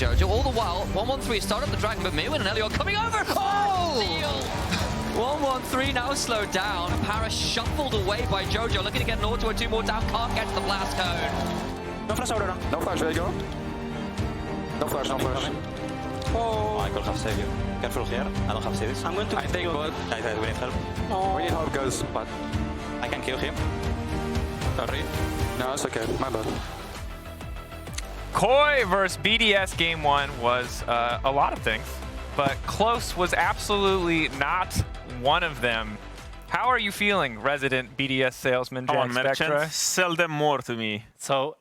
Jojo. All the while, 1-1-3 start up the Dragon, but Myrwn and Elyoya coming over. Oh! 1-1-3 now slowed down. Parus shuffled away by Jojo, looking to get an auto or two more down. Can't get to the blast cone. No flash, Aurora. No flash, Vego. No flash, no flash. Oh, I will have save you. Careful here. I don't have saves. I'm going to. I think what? We need help. Oh. We need help, guys. But I can kill him. Sorry. No, it's okay. My bad. KOI versus BDS Game 1 was a lot of things, but close was absolutely not one of them. How are you feeling, resident BDS salesman Jackspectra? Sell them more to me. So,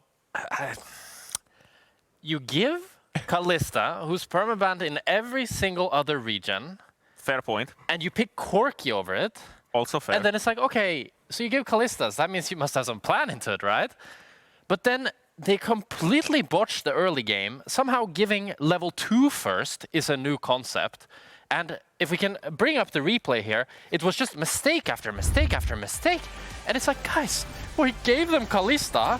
you give Kalista, who's permabanned in every single other region. Fair point. And you pick Corki over it. Also fair. And then it's like, okay, so you give Kalistas. That means you must have some plan into it, right? But then they completely botched the early game. Somehow giving level 2 first is a new concept. And if we can bring up the replay here, it was just mistake after mistake after mistake. And it's like, guys, we gave them Kalista,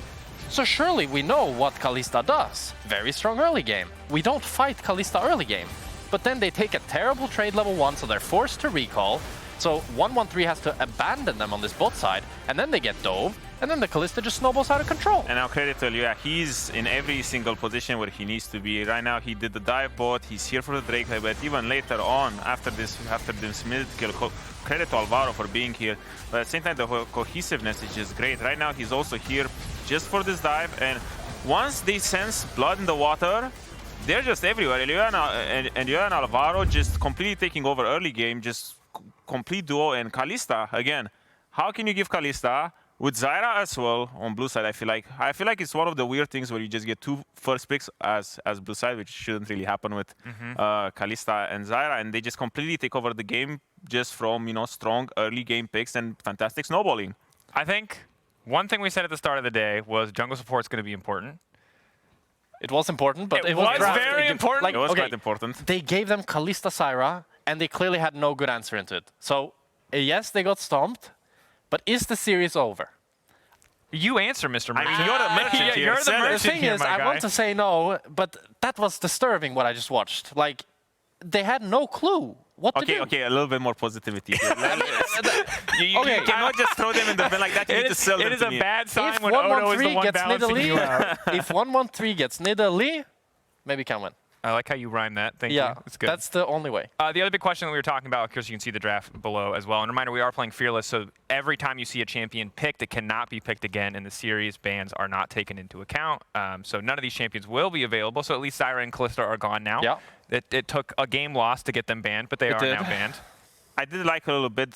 so surely we know what Kalista does. Very strong early game. We don't fight Kalista early game. But then they take a terrible trade level 1, so they're forced to recall. So 1-1-3 has to abandon them on this bot side, and then they get dove, and then the Kalista just snowballs out of control. And now credit to Elyoya, he's in every single position where he needs to be. Right now he did the dive bot, he's here for the Drake, but even later on, after this mid kill, credit to Alvaro for being here. But at the same time, the cohesiveness is just great. Right now he's also here just for this dive, and once they sense blood in the water, they're just everywhere. Elyoya and Alvaro just completely taking over early game, just complete duo. And Kalista, again, how can you give Kalista with Zyra as well on blue side? I feel like it's one of the weird things where you just get 2 first picks as blue side, which shouldn't really happen with Kalista and Zyra, and they just completely take over the game just from, you know, strong early game picks and fantastic snowballing. I think one thing we said at the start of the day was jungle support's going to be important. It was important, but it was very important. Like, It was okay, quite important. They gave them Kalista Zyra, and they clearly had no good answer into it. So, yes, they got stomped, but is the series over? You answer, Mr. Merchant. I mean, you're the merchant Yeah, here. you're the merchant The thing here, is, my I guy. want to say no, but that was disturbing what I just watched. Like, they had no clue what to do. Okay, a little bit more positivity here. You Okay, cannot just throw them in the bin like that. You need to sell them It is to a me. bad sign If when Odo is the 1-1-3 one gets balancing you out. Nidalee, if 1-1-3 gets Nidalee, maybe can win. I like how you rhyme that. Thank Yeah, you. That's good. that's the only way. The other big question that we were talking about, of course, you can see the draft below as well. And reminder, we are playing Fearless, so every time you see a champion picked, it cannot be picked again in the series. Bans are not taken into account. So none of these champions will be available. So at least Zyra and Kalista are gone now. Yeah. It took a game loss to get them banned, but they are now banned. I did like a little bit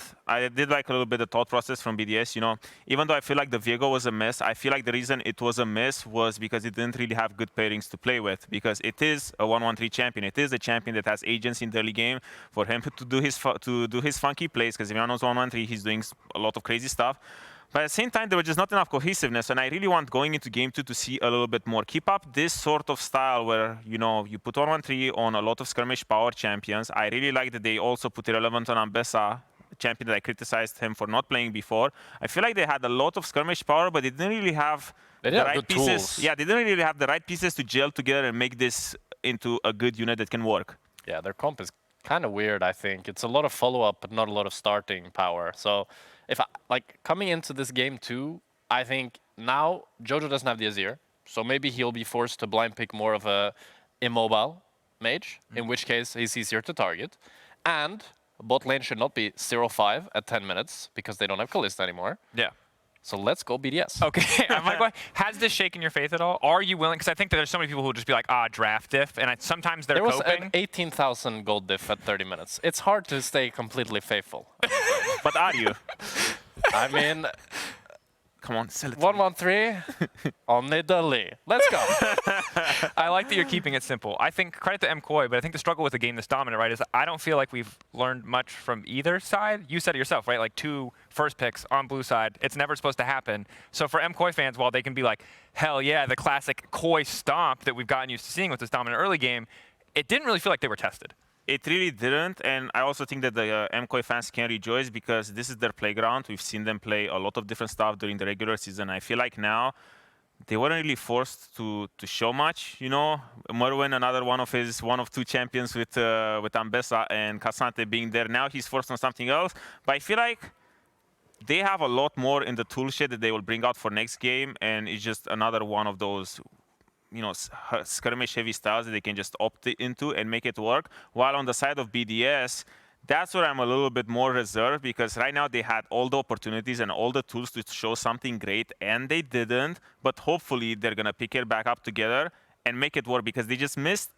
the thought process from BDS. You know, even though I feel like the Viego was a miss, I feel like the reason it was a miss was because it didn't really have good pairings to play with. Because it is a 1-1-3 champion. It is a champion that has agency in the early game for him to do his funky plays. Because if everyone knows 1-1-3, he's doing a lot of crazy stuff. But at the same time, there was just not enough cohesiveness, and I really want going into Game 2 to see a little bit more. Keep up this sort of style where, you know, you put 1-1-3 on a lot of skirmish power champions. I really like that they also put Irrelevant on Ambessa, a champion that I criticized him for not playing before. I feel like they had a lot of skirmish power, but they didn't really have the right pieces. Tools. Yeah, they didn't really have the right pieces to gel together and make this into a good unit that can work. Yeah, their comp is kind of weird, I think. It's a lot of follow-up, but not a lot of starting power. So, if coming into this game too, I think now Jojo doesn't have the Azir, so maybe he'll be forced to blind pick more of a immobile mage, in which case he's easier to target. And bot lane should not be 0-5 at 10 minutes because they don't have Kalista anymore. Yeah. So let's go BDS. Okay, has this shaken your faith at all? Are you willing? Because I think that there's so many people who will just be like, draft diff, and sometimes they're There was coping. an 18,000 gold diff at 30 minutes. It's hard to stay completely faithful. But are you? I mean, Come on, sell it. 1-1-3 on Nidalee. Let's go. I like that you're keeping it simple. I think credit to MKOI, but I think the struggle with a game this dominant, right, is I don't feel like we've learned much from either side. You said it yourself, right? Like 2 first picks on blue side. It's never supposed to happen. So for MKOI fans, while they can be like, hell yeah, the classic KOI stomp that we've gotten used to seeing with this dominant early game, it didn't really feel like they were tested. It really didn't, and I also think that the MKOI fans can rejoice because this is their playground. We've seen them play a lot of different stuff during the regular season. I feel like now they weren't really forced to show much, you know. Myrwn, another one of two champions with Ambessa and Cassante being there. Now he's forced on something else. But I feel like they have a lot more in the tool shed that they will bring out for next game, and it's just another one of those, you know, skirmish heavy styles that they can just opt into and make it work. While on the side of BDS, that's where I'm a little bit more reserved, because right now they had all the opportunities and all the tools to show something great, and they didn't. But hopefully they're going to pick it back up together and make it work, because they just missed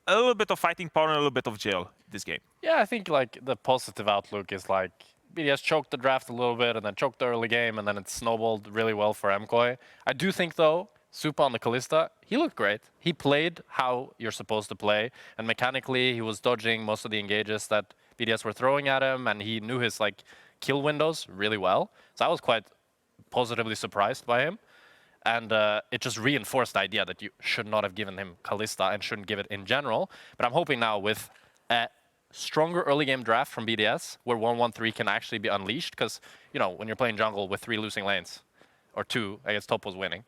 a little bit of fighting power and a little bit of jail this game. Yeah, I think like the positive outlook is like BDS choked the draft a little bit and then choked the early game, and then it snowballed really well for MKOI. I do think, though, Supa on the Kalista, he looked great. He played how you're supposed to play, and mechanically he was dodging most of the engages that BDS were throwing at him, and he knew his like kill windows really well. So I was quite positively surprised by him, and it just reinforced the idea that you should not have given him Kalista and shouldn't give it in general. But I'm hoping now with a stronger early game draft from BDS, where 1-1-3 can actually be unleashed, because you know when you're playing jungle with 3 losing lanes, or 2, I guess top was winning,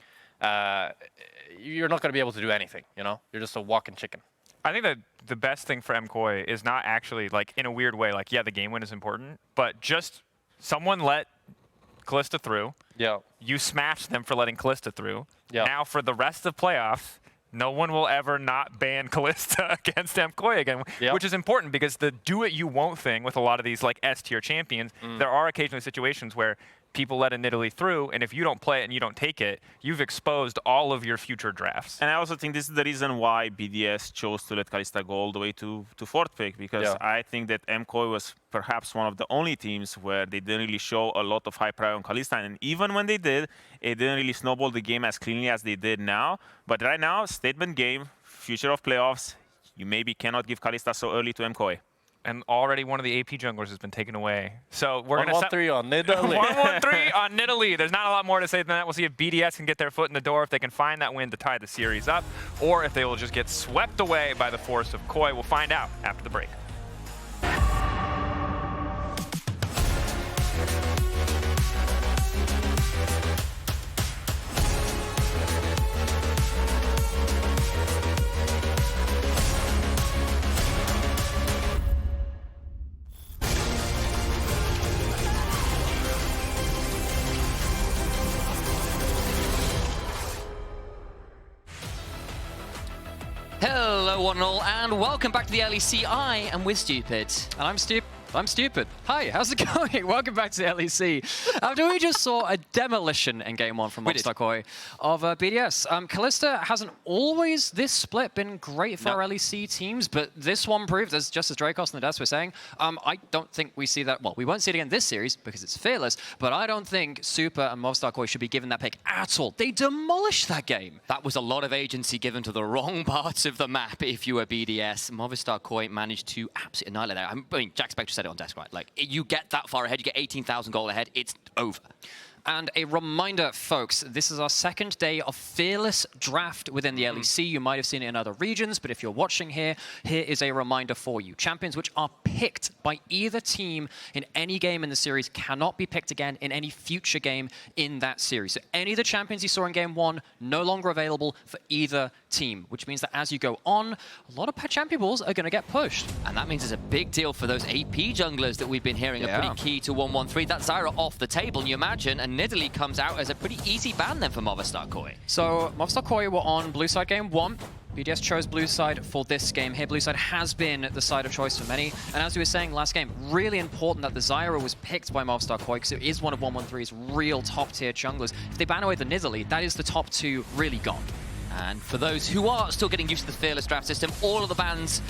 you're not going to be able to do anything. You know, you're just a walking chicken. I think that the best thing for MKOI is not actually, like, in a weird way, like, yeah, the game win is important, but just someone let Kalista through. Yeah. You smashed them for letting Kalista through. Yeah. Now, for the rest of playoffs, no one will ever not ban Kalista against MKOI again, Yep. which is important, because the do-it-you-won't thing with a lot of these, like, S-tier champions, there are occasionally situations where people let a Nidalee through, and if you don't play it and you don't take it, you've exposed all of your future drafts. And I also think this is the reason why BDS chose to let Kalista go all the way to 4th pick, because I think that MKOI was perhaps one of the only teams where they didn't really show a lot of high priority on Kalista, and even when they did, it didn't really snowball the game as cleanly as they did now. But right now, statement game, future of playoffs, you maybe cannot give Kalista so early to MKOI. And already one of the AP junglers has been taken away. So we're going to 1-1-3 on Nidalee. 1-1-3 on Nidalee. There's not a lot more to say than that. We'll see if BDS can get their foot in the door, if they can find that win to tie the series up, or if they will just get swept away by the force of KOI. We'll find out after the break. Hello, one and all, and welcome back to the LEC. I am with Stupid. And I'm Stupid. Hi, how's it going? Welcome back to the LEC. After we just saw a demolition in Game 1 from Movistar KOI of BDS. Kalista hasn't always, this split, been great for our LEC teams, but this one proved, as just as Drakos and the Des were saying, I don't think we see that, well, we won't see it again this series because it's fearless, but I don't think Supa and Movistar KOI should be given that pick at all. They demolished that game. That was a lot of agency given to the wrong parts of the map if you were BDS. Movistar KOI managed to absolutely annihilate that. I mean, Jackspectra said it on desk, right? Like, you get that far ahead, you get 18,000 gold ahead, it's over. And a reminder, folks, this is our second day of Fearless Draft within the LEC. You might have seen it in other regions, but if you're watching here, here is a reminder for you. Champions which are picked by either team in any game in the series cannot be picked again in any future game in that series. So any of the champions you saw in Game 1, no longer available for either team, which means that as you go on, a lot of champion balls are going to get pushed. And that means it's a big deal for those AP junglers that we've been hearing are pretty key to 1-1-3. That Zyra off the table, and you imagine, and Nidalee comes out as a pretty easy ban then for Movistar KOI. So Movistar KOI were on blue side Game 1. BDS chose blue side for this game here. Blue side has been the side of choice for many. And as we were saying last game, really important that the Zyra was picked by Movistar KOI because it is one of 1-1-3's real top tier junglers. If they ban away the Nidalee, that is the top 2 really gone. And for those who are still getting used to the Fearless draft system, all of the bans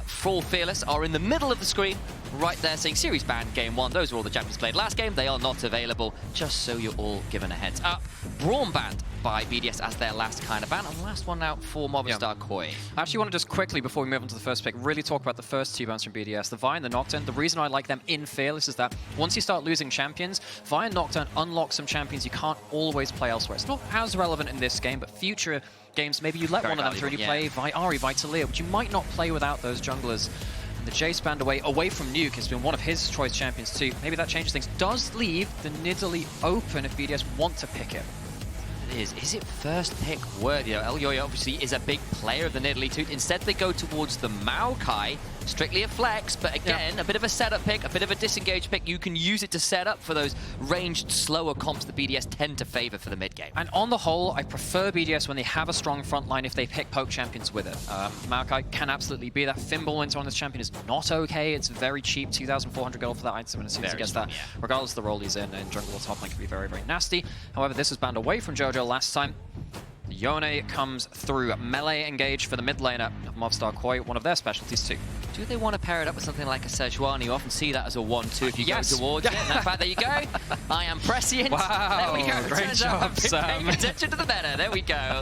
for Fearless are in the middle of the screen, right there saying Series Ban Game 1. Those are all the champions played last game. They are not available, just so you're all given a heads up. Braum banned by BDS as their last kind of ban, and last one out for Movistar KOI. I actually want to just quickly, before we move on to the first pick, really talk about the first 2 bans from BDS, the Vi and the Nocturne. The reason I like them in Fearless is that once you start losing champions, Vi and Nocturne unlock some champions you can't always play elsewhere. It's not as relevant in this game, but future games, maybe you let one of them through and you play Vi Ahri, Vi Taliyah, which you might not play without those junglers. And the Jace banned away from Nuke has been one of his choice champions too. Maybe that changes things. Does leave the Nidalee open if BDS want to pick it. It is. Is it first pick worthy? Elyoya obviously is a big player of the Nidalee too. Instead, they go towards the Maokai, strictly a flex, but again, a bit of a setup pick, a bit of a disengaged pick. You can use it to set up for those ranged, slower comps that BDS tend to favor for the mid game. And on the whole, I prefer BDS when they have a strong front line if they pick poke champions with it. Maokai can absolutely be that. Thimble Winter on this champion is not okay. It's very cheap, 2,400 gold for that item, and as soon as he gets that, regardless of the role he's in jungle or top lane, can be very, very nasty. However, this was banned away from Jojo last time. Yone comes through, melee engage for the mid laner of Movistar KOI, one of their specialties too. Do they want to pair it up with something like a Sejuani? You often see that as a 1-2 if you go towards it. In fact, there you go. I am prescient. Wow, there we go. great job, Sam. Paying attention to the meta. There we go.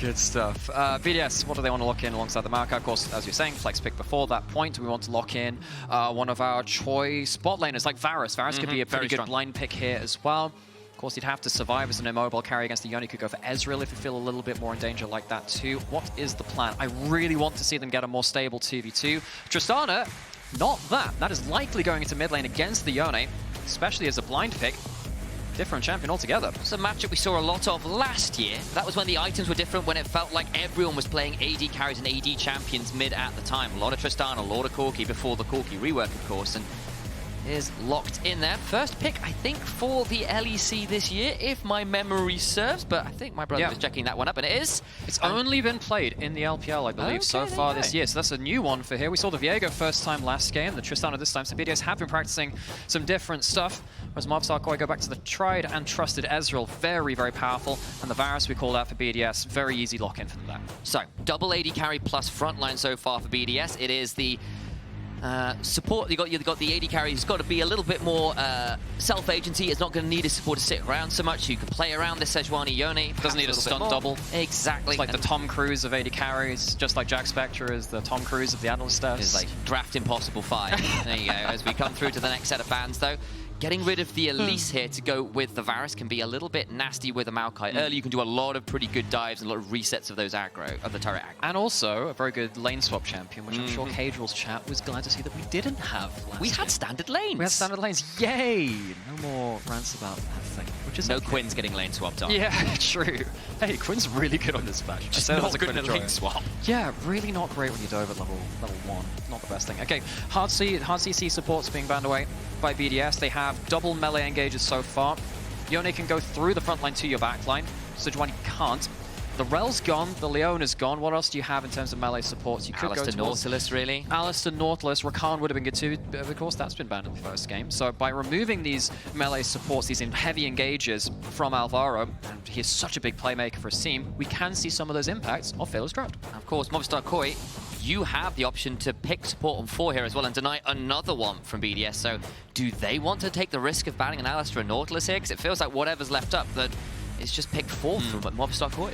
Good stuff. BDS, what do they want to lock in alongside the Maokai? Of course, as you're saying, flex pick before that point. We want to lock in one of our choice bot laners like Varus. Varus could be a pretty good blind pick here as well. Of course, you'd have to survive as an immobile carry against the Yone. You could go for Ezreal if you feel a little bit more in danger like that too. What is the plan? I really want to see them get a more stable 2v2. Tristana, not that. That is likely going into mid lane against the Yone, especially as a blind pick. Different champion altogether. It's a matchup we saw a lot of last year. That was when the items were different, when it felt like everyone was playing AD carries and AD champions mid at the time. A lot of Tristana, a lot of Corki before the Corki rework, of course, and is locked in there. First pick, I think, for the LEC this year, if my memory serves, but I think my brother was checking that one up, and it is. It's only been played in the LPL, I believe, so far this year, so that's a new one for here. We saw the Viego first time last game, the Tristana this time, so BDS have been practicing some different stuff, whereas Movistar KOI go back to the tried and trusted Ezreal, very, very powerful, and the Varus we call out for BDS, very easy lock-in for them there. So, double AD carry plus frontline so far for BDS. It is the support. You've got the AD carry. He's got to be a little bit more self-agency. It's not going to need his support to sit around so much. You can play around this Sejuani Yone. Doesn't need a stun double. Exactly. It's like the Tom Cruise of AD carries, just like Jackspectra is the Tom Cruise of the Analyst stuff. It's like draft impossible 5. There you go. As we come through to the next set of bans, though. Getting rid of the Elise here to go with the Varus can be a little bit nasty with the Maokai. Early, you can do a lot of pretty good dives and a lot of resets of those aggro, of the turret aggro. And also, a very good lane swap champion, which I'm sure Caedrel's chat was glad to see that we didn't have last We game. had standard lanes. We had standard lanes. Yay! No more rants about that thing. Which is no Quinn's getting lane swapped on. Yeah, true. Hey, Quinn's really good on this patch. Just not good in a lane swap. Yeah, really not great when you dove at level 1. Not the best thing. Okay, hard CC support's being banned away by BDS. They have double melee engages so far. Yone can go through the front line to your back line. Sejuani can't. The Rel's gone, the Leona's gone. What else do you have in terms of melee supports? You could go to Nautilus, really. Alistair, Nautilus, Rakan would have been good too, but of course that's been banned in the first game. So by removing these melee supports, these heavy engages from Alvaro, and he is such a big playmaker for his team, we can see some of those impacts of FLICKR's draft. Of course, Movistar KOI, you have the option to pick support on 4 here as well and deny another one from BDS. So do they want to take the risk of banning an Alistair and Nautilus here? Because it feels like whatever's left up, that it's just pick 4 from Movistar KOI.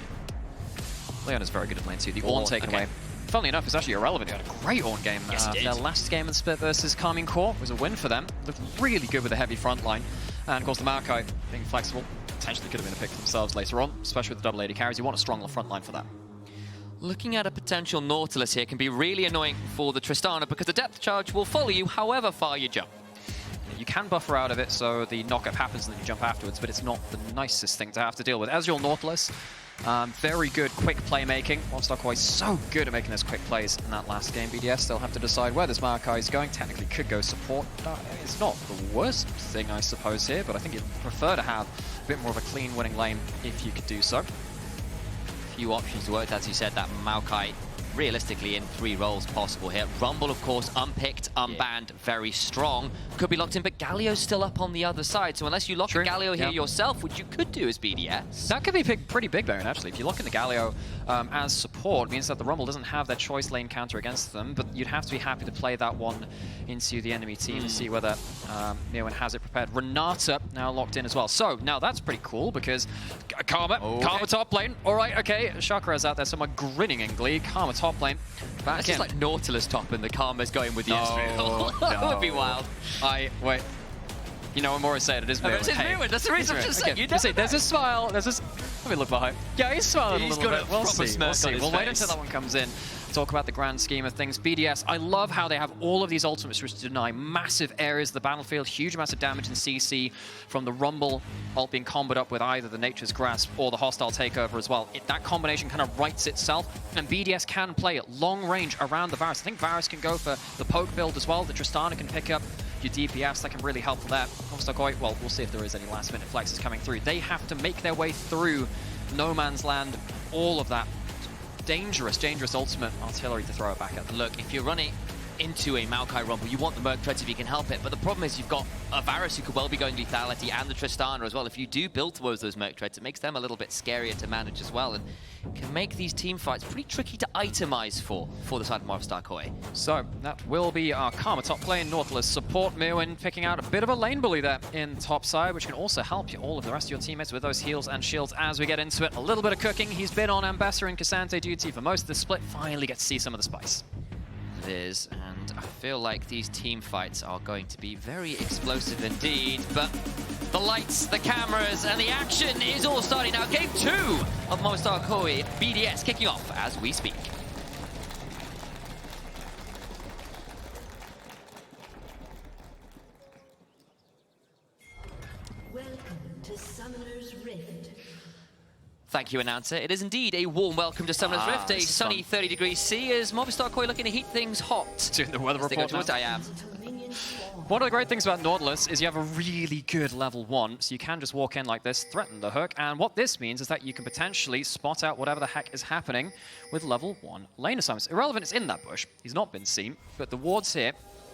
Leona's very good at lane 2. The Ornn taken away. Funnily enough, it's actually irrelevant. He had a great Ornn game. Yes, he did. Their last game in Split versus Carmine Core was a win for them. Looked really good with a heavy front line. And of course, the Maokai being flexible potentially could have been a pick for themselves later on, especially with the double AD carries. You want a stronger front line for that. Looking at a potential Nautilus here can be really annoying for the Tristana because the depth charge will follow you however far you jump. You can buffer out of it so the knockup happens and then you jump afterwards, but it's not the nicest thing to have to deal with. Ezreal Nautilus, very good quick playmaking. Movistar KOI is so good at making those quick plays in that last game. BDS still have to decide where this Maokai is going. Technically could go support. It's not the worst thing, I suppose, here, but I think you'd prefer to have a bit more of a clean winning lane if you could do so. Few options to work, as you said, that Maokai realistically in 3 roles possible here. Rumble, of course, unpicked, unbanned, very strong. Could be locked in, but Galio's still up on the other side. So unless you lock a Galio here yourself, which you could do as BDS. That could be pretty big, Baron, actually. If you lock in the Galio as support, it means that the Rumble doesn't have their choice lane counter against them, but you'd have to be happy to play that one into the enemy team to see whether Myrwn has it prepared. Renata now locked in as well. So now that's pretty cool because Karma top lane. All right, okay. Chakra's out there somewhere grinning in glee. Karma top lane. That's just like Nautilus top and the Karma's going with the Ezreal. That would be wild. Wait. You know, I'm more excited. It is Myrwn. It's Myrwn. That's the reason I'm just saying. You never know. There's a smile. Let me look behind. Yeah, he's smiling a little bit. We'll see. We'll see. We'll wait until that one comes in. talk about the grand scheme of things. BDS, I love how they have all of these ultimates which deny massive areas of the battlefield, huge amounts of damage in CC from the Rumble ult being comboed up with either the Nature's Grasp or the Hostile Takeover as well. That combination kind of writes itself, and BDS can play at long range around the Varus. I think Varus can go for the poke build as well. The Tristana can pick up your DPS, that can really help with that. Movistar KOI, well, we'll see if there is any last minute flexes coming through. They have to make their way through no man's land, all of that dangerous ultimate artillery to throw it back at them. Look, if you're running into a Maokai Rumble, you want the Merc Treads if you can help it, but the problem is you've got a Varus who could well be going lethality and the Tristana as well. If you do build towards those Merc Treads, it makes them a little bit scarier to manage as well, and can make these team fights pretty tricky to itemize for the side of Movistar KOI. So that will be our Karma top lane. Nautilus support Myrwn, picking out a bit of a lane bully there in top side, which can also help you, all of the rest of your teammates with those heals and shields as we get into it. A little bit of cooking. He's been on Ambassador and Cassante duty for most of the split. Finally get to see some of the spice. It is, and I feel like these team fights are going to be very explosive indeed, but the lights, the cameras, and the action is all starting now. Game 2 of Movistar KOI BDS kicking off as we speak. Welcome to Summoner's Rift. Thank you, announcer. It is indeed a warm welcome to Summoner's Rift, a sunny 30 degrees C, as Movistar KOI looking to heat things hot. Doing the weather report now. I am. One of the great things about Nautilus is you have a really good level 1, so you can just walk in like this, threaten the hook, and what this means is that you can potentially spot out whatever the heck is happening with level 1 lane assignments. Irrelevant is in that bush. He's not been seen, but the wards here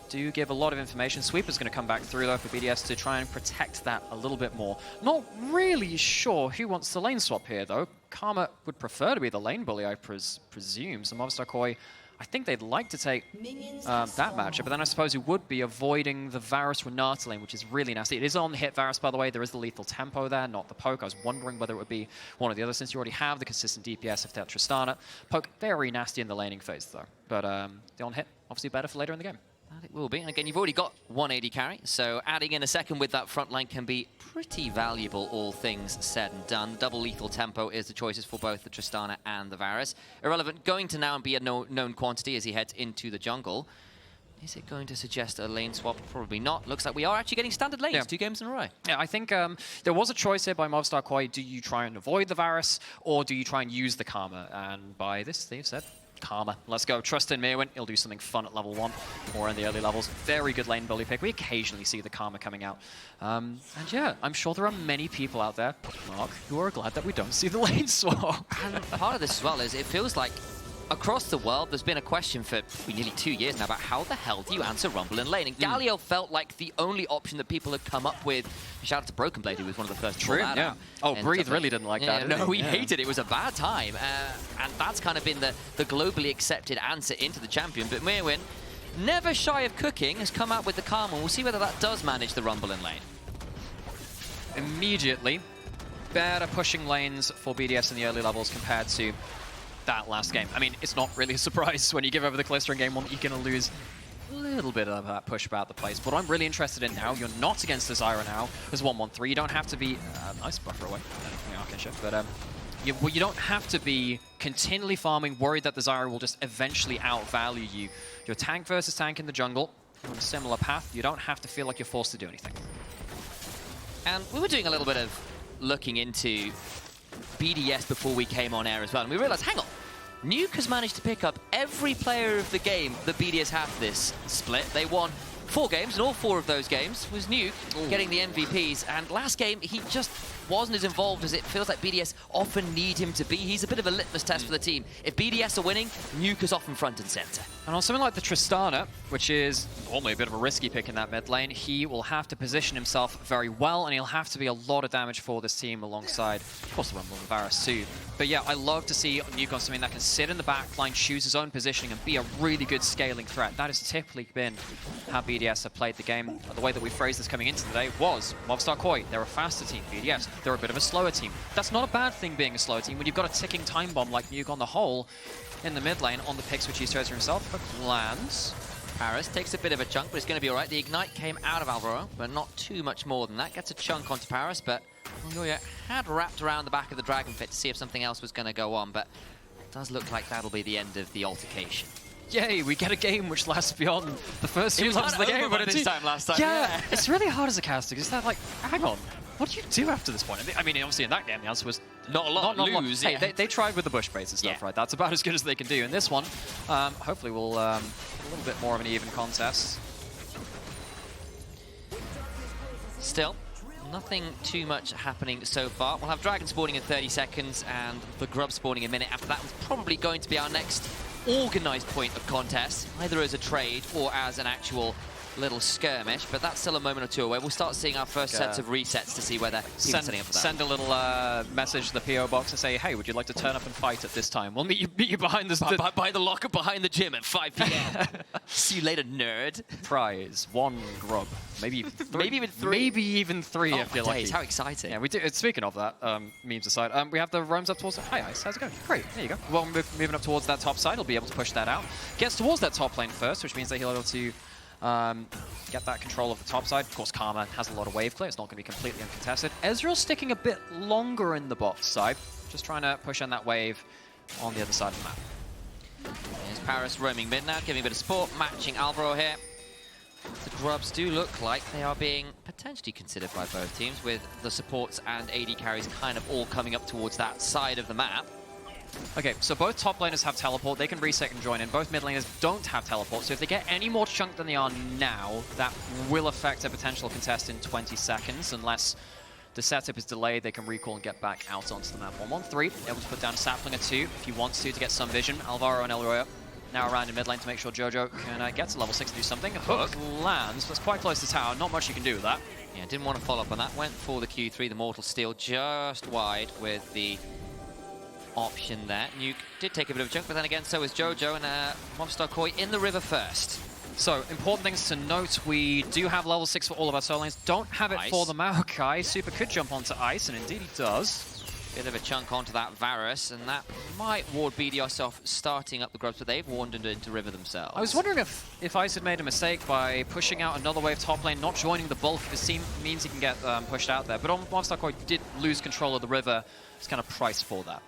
do give a lot of information. Sweeper's going to come back through, though, for BDS to try and protect that a little bit more. Not really sure who wants the lane swap here, though. Karma would prefer to be the lane bully, I presume. So Movistar KOI, I think they'd like to take that matchup, but then I suppose you would be avoiding the Varus Renata lane, which is really nasty. It is on hit Varus, by the way. There is the lethal tempo there, not the poke. I was wondering whether it would be one or the other, since you already have the consistent DPS of that Tristana. Poke, very nasty in the laning phase, though. But the on hit, obviously better for later in the game. That it will be, and again, you've already got 180 carry, so adding in a second with that front line can be pretty valuable, all things said and done. Double lethal tempo is the choices for both the Tristana and the Varus. Irrelevant going to now be a known quantity as he heads into the jungle. Is it going to suggest a lane swap? Probably not. Looks like we are actually getting standard lanes, 2 games in a row. Yeah, I think there was a choice here by Movistar KOI. Do you try and avoid the Varus, or do you try and use the Karma? And by this, they've said Karma. Let's go. Trust in Myrwn. He'll do something fun at level 1 or in the early levels. Very good lane bully pick. We occasionally see the Karma coming out. And yeah, I'm sure there are many people out there, Mark, who are glad that we don't see the lane swap. And part of this as well is it feels like across the world, there's been a question for nearly 2 years now about how the hell do you answer Rumble and lane? And Galio felt like the only option that people had come up with. Shout out to Broken Blade, who was one of the first to pull that out. Oh, Breathe really didn't like that. No, he hated it. It was a bad time. And that's kind of been the globally accepted answer into the champion. But Myrwn, never shy of cooking, has come out with the Karma. We'll see whether that does manage the Rumble and lane. Immediately, better pushing lanes for BDS in the early levels compared to that last game. I mean, it's not really a surprise when you give over the Callisto in game 1 that you're going to lose a little bit of that push about the place. But what I'm really interested in now, you're not against the Zyra now. There's 1-1-3. You don't have to be... nice buffer away. But you don't have to be continually farming, worried that the Zyra will just eventually outvalue you. You're tank versus tank in the jungle. You're on a similar path. You don't have to feel like you're forced to do anything. And we were doing a little bit of looking into BDS before we came on air as well, and we realized, hang on, Nuke has managed to pick up every player of the game that BDS had this split. They won 4 games, and all 4 of those games was Nuke getting the MVPs. And last game, he just wasn't as involved as it feels like BDS often need him to be. He's a bit of a litmus test for the team. If BDS are winning, Nuke is often front and center. And on something like the Tristana, which is normally a bit of a risky pick in that mid lane, he will have to position himself very well, and he'll have to be a lot of damage for this team alongside, of course, the Rumble and Varus too. But yeah, I love to see Nuke on something that can sit in the back line, choose his own positioning, and be a really good scaling threat. That has typically been how BDS have played the game. The way that we phrased this coming into today was Movistar KOI, they're a faster team. BDS, they're a bit of a slower team. That's not a bad thing being a slow team when you've got a ticking time bomb like Nuke on the whole in the mid lane on the picks which he's chosen himself, but lands. Parus takes a bit of a chunk, but it's going to be all right. The Ignite came out of Alvaro, but not too much more than that. Gets a chunk onto Parus, but Elyoya had wrapped around the back of the Dragon Pit to see if something else was going to go on, but Does look like that'll be the end of the altercation. Yay, we get a game which lasts beyond the first few laps of the game. But this time last time. Yeah, it's really hard as a caster because they're like, hang on, what do you do after this point? I mean, obviously in that game the answer was not a lot. Not lose. Hey, they tried with the bush baits and stuff, right? That's about as good as they can do. In this one, hopefully we'll a little bit more of an even contest. Still, nothing too much happening so far. We'll have Dragon spawning in 30 seconds and the Grub spawning a minute. After that, it's probably going to be our next organised point of contest, either as a trade or as an actual little skirmish, but that's still a moment or two away. We'll start seeing our first sets of resets to see whether he's setting up for that. Send a little message to the PO box and say, hey, would you like to turn up and fight at this time? We'll meet you behind this by the locker behind the gym at 5 p.m. See you later, nerd. Prize, 1 grub, maybe even 3. Maybe even 3. Maybe even 3 if you're lucky. How exciting! Yeah, we do. Speaking of that, memes aside, we have the roams up towards. Hi, Ice. How's it going? Great. There you go. Well, moving up towards that top side, he'll be able to push that out. Gets towards that top lane first, which means that he'll be able to get that control of the top side. Of course, Karma has a lot of wave clear. It's not going to be completely uncontested. Ezreal's sticking a bit longer in the bot side, just trying to push in that wave on the other side of the map. There's Parus roaming mid now, giving a bit of support, matching Alvaro here. The Grubs do look like they are being potentially considered by both teams, with the supports and AD carries kind of all coming up towards that side of the map. Okay, so both top laners have teleport. They can reset and join in. Both mid laners don't have teleport, so if they get any more chunk than they are now, that will affect a potential contest in 20 seconds. Unless the setup is delayed, they can recall and get back out onto the map. 1-1-3, able to put down a sapling or 2 if he wants to get some vision. Alvaro and Elyoya now around in mid lane to make sure Jojo can get to level 6 to do something. Hook lands, that's quite close to tower. Not much you can do with that. Yeah, didn't want to follow up on that. Went for the Q3, the Mortal Steel just wide with the option there. Nuke did take a bit of a chunk, but then again, so is Jojo and Movistar KOI in the river first. So, important things to note, we do have level 6 for all of our solo lanes. Don't have it for the Maokai. Supa could jump onto Ice, and indeed he does. Bit of a chunk onto that Varus, and that might ward BDS off starting up the Grubs, but they've wandered into river themselves. I was wondering if Ice had made a mistake by pushing out another wave top lane, not joining the bulk of his team. Means he can get pushed out there. But Movistar KOI did lose control of the river. It's kind of priced for that.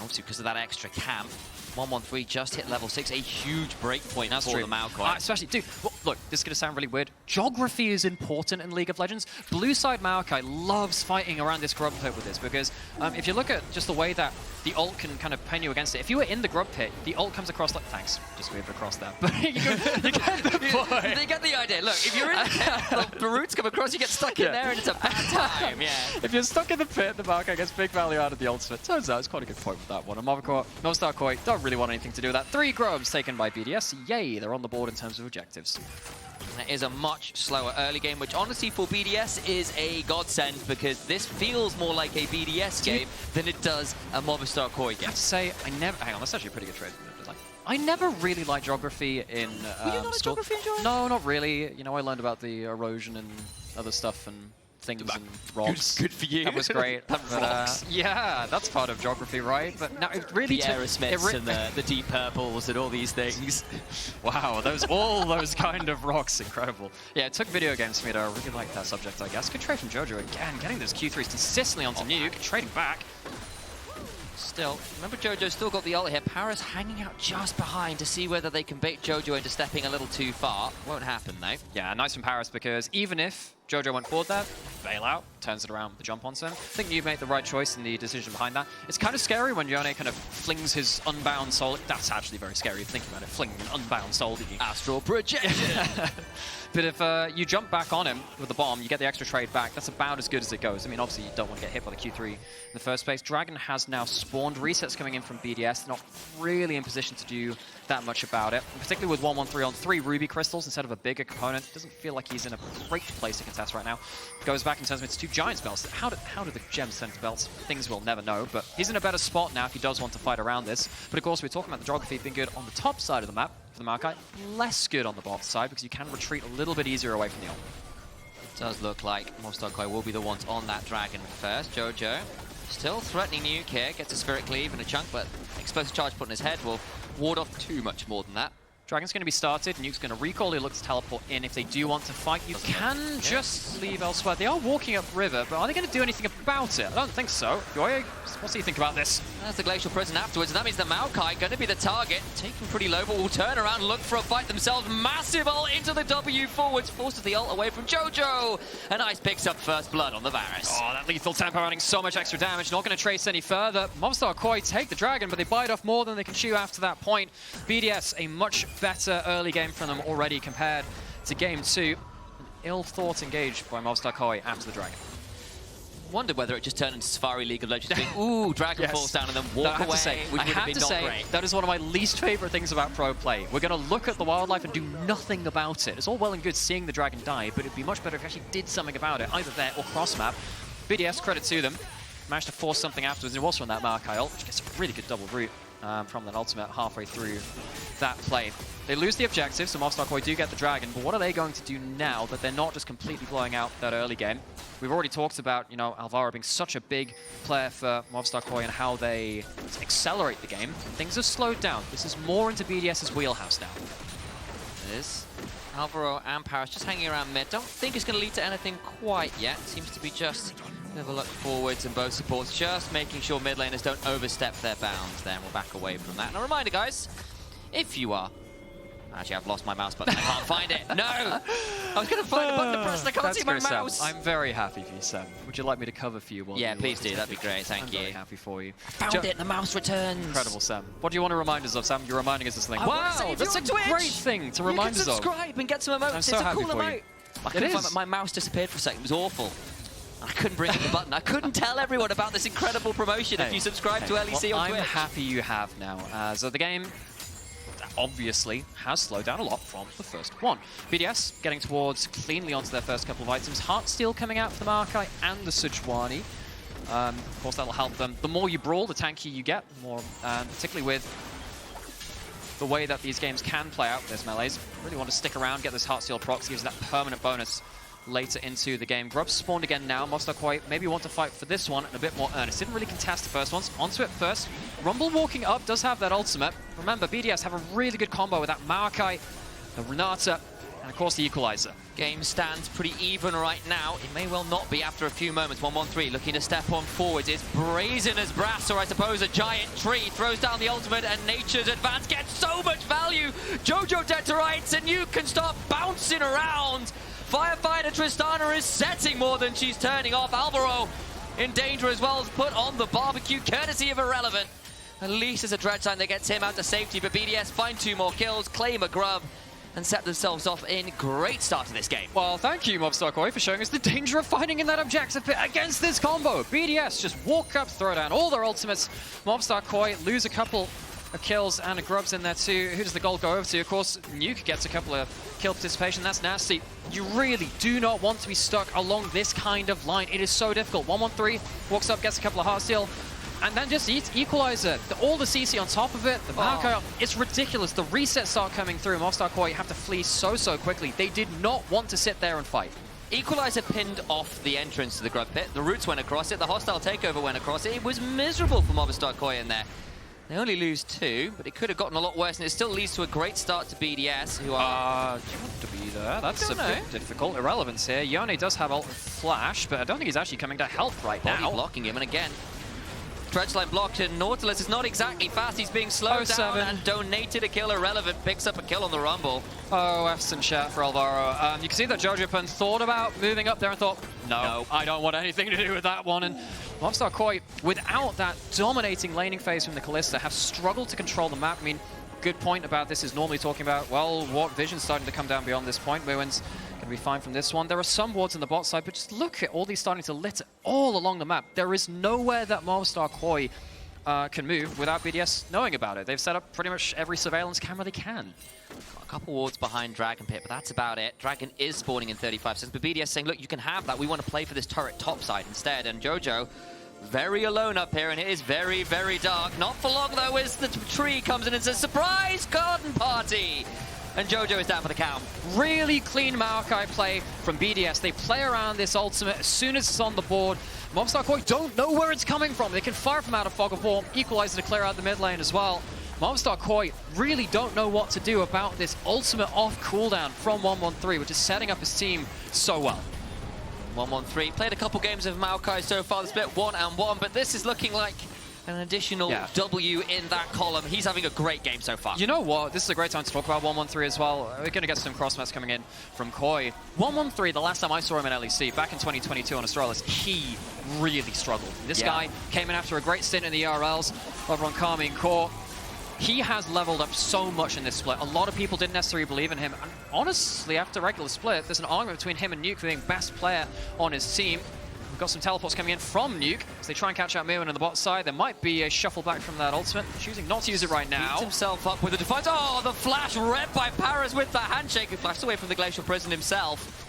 Obviously, because of that extra camp, 1-1-3 just hit level 6, a huge break point for the Maokai. Especially, dude, well, look, this is going to sound really weird. Geography is important in League of Legends. Blue side Maokai loves fighting around this grub pit with this, because if you look at just the way that the ult can kind of pen you against it, if you were in the grub pit, the ult comes across like, thanks, just waved across that. But you get the point. You get the idea. Look, if you're in the roots come across, you get stuck in there and it's a bad time, yeah. If you're stuck in the pit, the Maokai gets big value out of the ultimate. Turns out it's quite a good point with that one. And Movistar KOI don't really want anything to do with that. 3 grubs taken by BDS. Yay, they're on the board in terms of objectives. That is a much slower early game, which honestly for BDS is a godsend, because this feels more like a BDS game than it does a Movistar KOI game. I have to say, hang on, that's actually a pretty good trade. I never really liked geography in Were you not a geography enjoyer? No, not really. You know, I learned about the erosion and other stuff and things and rocks. Good for you. That was great. But, yeah, that's part of geography, right? But now it really the Aerosmiths and the deep purples and all these things. Wow, all those kind of rocks, incredible. Yeah, it took video games for me to really like that subject, I guess. Good trade from Jojo again, getting those Q3s consistently onto Nuke, trading back. Still, remember Jojo's still got the ult here. Parus hanging out just behind to see whether they can bait Jojo into stepping a little too far. Won't happen though. Yeah, nice from Parus, because even if Jojo went forward there, bail out, turns it around with the jump onto him. I think you made the right choice in the decision behind that. It's kind of scary when Yone kind of flings his unbound soul. That's actually very scary if you think about it, flinging an unbound soul at you. Astral projection! But if you jump back on him with the bomb, you get the extra trade back. That's about as good as it goes. I mean, obviously, you don't want to get hit by the Q3 in the first place. Dragon has now spawned. Resets coming in from BDS. They're not really in position to do that much about it. And particularly with 1-1-3 on 3 Ruby Crystals instead of a bigger component. Doesn't feel like he's in a great place to contest right now. Goes back and turns him into 2 Giants belts. How do the gems turn into belts? Things we'll never know. But he's in a better spot now if he does want to fight around this. But of course, we're talking about the geography being good on the top side of the map for the Maokai. Less good on the bot side, because you can retreat a little bit easier away from the ult. It does look like Movistar KOI will be the ones on that dragon first. Jojo still threatening Nuke here. Gets a Spirit Cleave and a chunk, but explosive charge put in his head will ward off too much more than that. Dragon's going to be started. Nuke's going to recall. He looks to teleport in. If they do want to fight, you can just leave elsewhere. They are walking up river, but are they going to do anything about it? I don't think so. Yoye, what do you think about this? That's the Glacial Prison afterwards, and that means the Maokai going to be the target. Taken pretty low, but will turn around, look for a fight themselves. Massive ult into the W forwards, forces the ult away from Jojo. And Ice picks up first blood on the Varus. Oh, that lethal tempo running so much extra damage. Not going to trace any further. Movistar KOI take the Dragon, but they bite off more than they can chew after that point. BDS, a much better early game from them already compared to game 2. An ill-thought engage by Movistar KOI after the Dragon. Wondered whether it just turned into Safari League of Legends. Ooh, Dragon falls down and then walk away, which would have been not great. That is one of my least favorite things about pro play. We're going to look at the wildlife and do nothing about it. It's all well and good seeing the Dragon die, but it'd be much better if you actually did something about it, either there or cross-map. BDS, credit to them, managed to force something afterwards, and it was from that Maokai ult, which gets a really good double root from that ultimate halfway through that play. They lose the objective, so Movistar KOI do get the Dragon, but what are they going to do now that they're not just completely blowing out that early game? We've already talked about, you know, Alvaro being such a big player for Movistar KOI and how they accelerate the game. Things have slowed down. This is more into BDS's wheelhouse now. It is. Alvaro and Parus just hanging around mid. Don't think it's going to lead to anything quite yet. Seems to be just a bit of a look forwards and both supports, just making sure mid laners don't overstep their bounds there, and we'll back away from that. And a reminder, guys, if you are... Actually, I've lost my mouse button. I can't find it. No! I was going to find a button to press and I can't see my mouse. I'm very happy for you, Sam. Would you like me to cover for you? Yeah, please do. That'd be great. Thank you. I'm very happy for you. Found it. The mouse returns. Incredible, Sam. What do you want to remind us of, Sam? You're reminding us of something. Wow, that's a great thing to remind us of. You can subscribe and get some emotes. I'm so happy for you. I couldn't find my mouse disappeared for a second. It was awful. I couldn't bring up the button. I couldn't tell everyone about this incredible promotion if you subscribe to LEC on Twitch. I'm happy you have now. So the game obviously has slowed down a lot from the first one. BDS getting towards cleanly onto their first couple of items. Heartsteel coming out for the Maokai and the Sejuani. Of course, that'll help them. The more you brawl, the tankier you get, more, particularly with the way that these games can play out with this melees. Really want to stick around, get this Heartsteel procs, gives that permanent bonus later into the game. Grubs spawned again now. Movistar KOI maybe want to fight for this one and a bit more earnest. Didn't really contest the first ones. Onto it first. Rumble walking up does have that ultimate. Remember, BDS have a really good combo with that Maokai, the Renata, and of course the Equalizer. Game stands pretty even right now. It may well not be after a few moments. 1-1-3 looking to step on forwards. It's brazen as brass, or I suppose a giant tree. Throws down the ultimate and Nature's Advance gets so much value. Jojo dead to rights and you can start bouncing around. Firefighter Tristana is setting more than she's turning off. Alvaro in danger as well, as put on the barbecue courtesy of Irrelevant. At least there's a Dread Sign that gets him out to safety, but BDS find 2 more kills, claim a grub, and set themselves off in great start to this game. Well, thank you, Movistar KOI, for showing us the danger of fighting in that objective pit against this combo. BDS just walk up, throw down all their ultimates. Movistar KOI lose a couple of kills and a grubs in there too. Who does the gold go over to? Of course, Nuke gets a couple of kill participation. That's nasty. You really do not want to be stuck along this kind of line. It is so difficult. 1-1-3, walks up, gets a couple of Heartsteel, and then just eats Equalizer. All the CC on top of it, the Maokai, it's ridiculous. The resets start coming through. Movistar KOI have to flee so quickly. They did not want to sit there and fight. Equalizer pinned off the entrance to the grub pit. The roots went across it. The hostile takeover went across it. It was miserable for Movistar KOI in there. They only lose 2, but it could have gotten a lot worse, and it still leads to a great start to BDS, who are... do you want to be there? That's a bit difficult. Irrelevance here. Yone does have ult flash, but I don't think he's actually coming to help right now. Blocking him, and again, Dredge line blocked, and Nautilus is not exactly fast. He's being slowed down and donated a kill. Irrelevant picks up a kill on the Rumble. Oh, F's in chat for Alvaro. You can see that Jojopyun thought about moving up there and thought, no, I don't want anything to do with that one. And Movistar KOI, without that dominating laning phase from the Kalista, have struggled to control the map. I mean, good point about this is normally talking about, well, what vision's starting to come down beyond this point. Myrwn's going to be fine from this one. There are some wards on the bot side, but just look at all these starting to litter all along the map. There is nowhere that Movistar KOI can move without BDS knowing about it. They've set up pretty much every surveillance camera they can. A couple wards behind Dragon Pit, but that's about it. Dragon is spawning in 35 seconds, but BDS saying, look, you can have that. We want to play for this turret top side instead. And Jojo, very alone up here, and it is very, very dark. Not for long, though, as the tree comes in and says, surprise garden party! And Jojo is down for the count. Really clean Maokai play from BDS. They play around this ultimate as soon as it's on the board. Movistar KOI don't know where it's coming from. They can fire from out of Fog of War, Equalizer to clear out the mid lane as well. Movistar KOI really don't know what to do about this ultimate off cooldown from 113, which is setting up his team so well. 113 played a couple games of Maokai so far. The split 1-1, but this is looking like an additional W in that column. He's having a great game so far. You know what? This is a great time to talk about 113 as well. We're going to get some cross-mats coming in from KOI. 113, the last time I saw him in LEC, back in 2022 on Astralis, he really struggled. This guy came in after a great stint in the ERLs over on Kami and Core. He has leveled up so much in this split. A lot of people didn't necessarily believe in him. And honestly, after regular split, there's an argument between him and Nuke for being best player on his team. We've got some teleports coming in from Nuke as they try and catch out Myrwn on the bot side. There might be a shuffle back from that ultimate. Choosing not to use it right now. Beats himself up with the defiance. Oh, the flash read by Parus with the handshake. He flashed away from the Glacial Prison himself.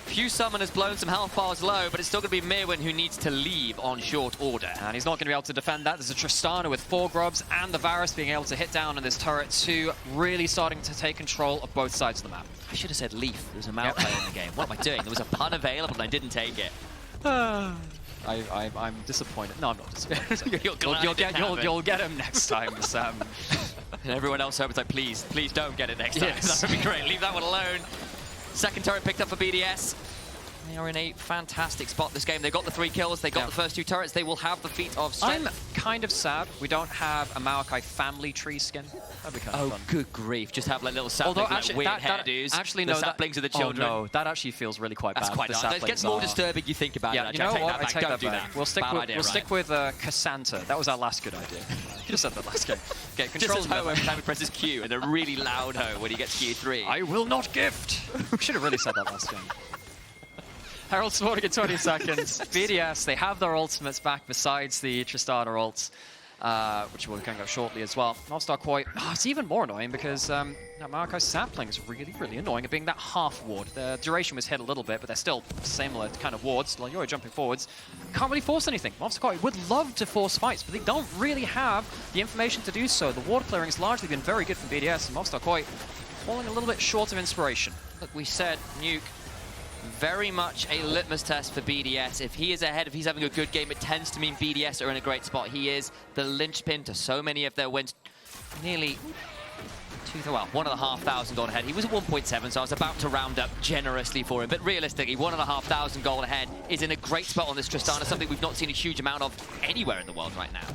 Few summoners blown some health bars low, but it's still going to be Myrwn who needs to leave on short order. And he's not going to be able to defend that. There's a Tristana with 4 grubs and the Varus being able to hit down on this turret too, really starting to take control of both sides of the map. I should have said Leaf. There's a Maokai in the game. What am I doing? There was a pun available and I didn't take it. I'm disappointed. No, I'm not disappointed. You'll get him next time, Sam. And everyone else hopes like, please don't get it next time. That would be great. Leave that one alone. Second turret picked up for BDS. They are in a fantastic spot this game. They got the 3 kills. They got the first 2 turrets. They will have the feat of strength. I'm kind of sad we don't have a Maokai family tree skin. That'd be kind of fun. Oh, good grief. Just have like little saplings, like weird hairdos. Actually, the no, saplings of the children. Oh, no, that actually feels really quite bad. That's quite nice. It gets more disturbing you think about it. You know what? I take Don't do that back. that. We'll stick with Cassandra. That was our last good idea. You just said that last game. Okay, control just as Ho every time he presses Q, and a really loud Ho when he gets Q3. I will not gift. We should have really said that last game. Herald spawning in 20 seconds. BDS, they have their ultimates back besides the Tristana ults, which we're going to go shortly as well. Movistar KOI, it's even more annoying because Maokai's sapling is really, really annoying at being that half ward. The duration was hit a little bit, but they're still similar kind of wards. Elyoya jumping forwards. Can't really force anything. Movistar KOI would love to force fights, but they don't really have the information to do so. The ward clearing has largely been very good from BDS, and Movistar KOI falling a little bit short of inspiration. Look, we said Nuke. Very much a litmus test for BDS. If he is ahead, if he's having a good game, it tends to mean BDS are in a great spot. He is the linchpin to so many of their wins. Nearly 1,500 gold ahead. He was at 1.7, so I was about to round up generously for him. But realistically, 1,500 gold ahead is in a great spot on this Tristana, something we've not seen a huge amount of anywhere in the world right now.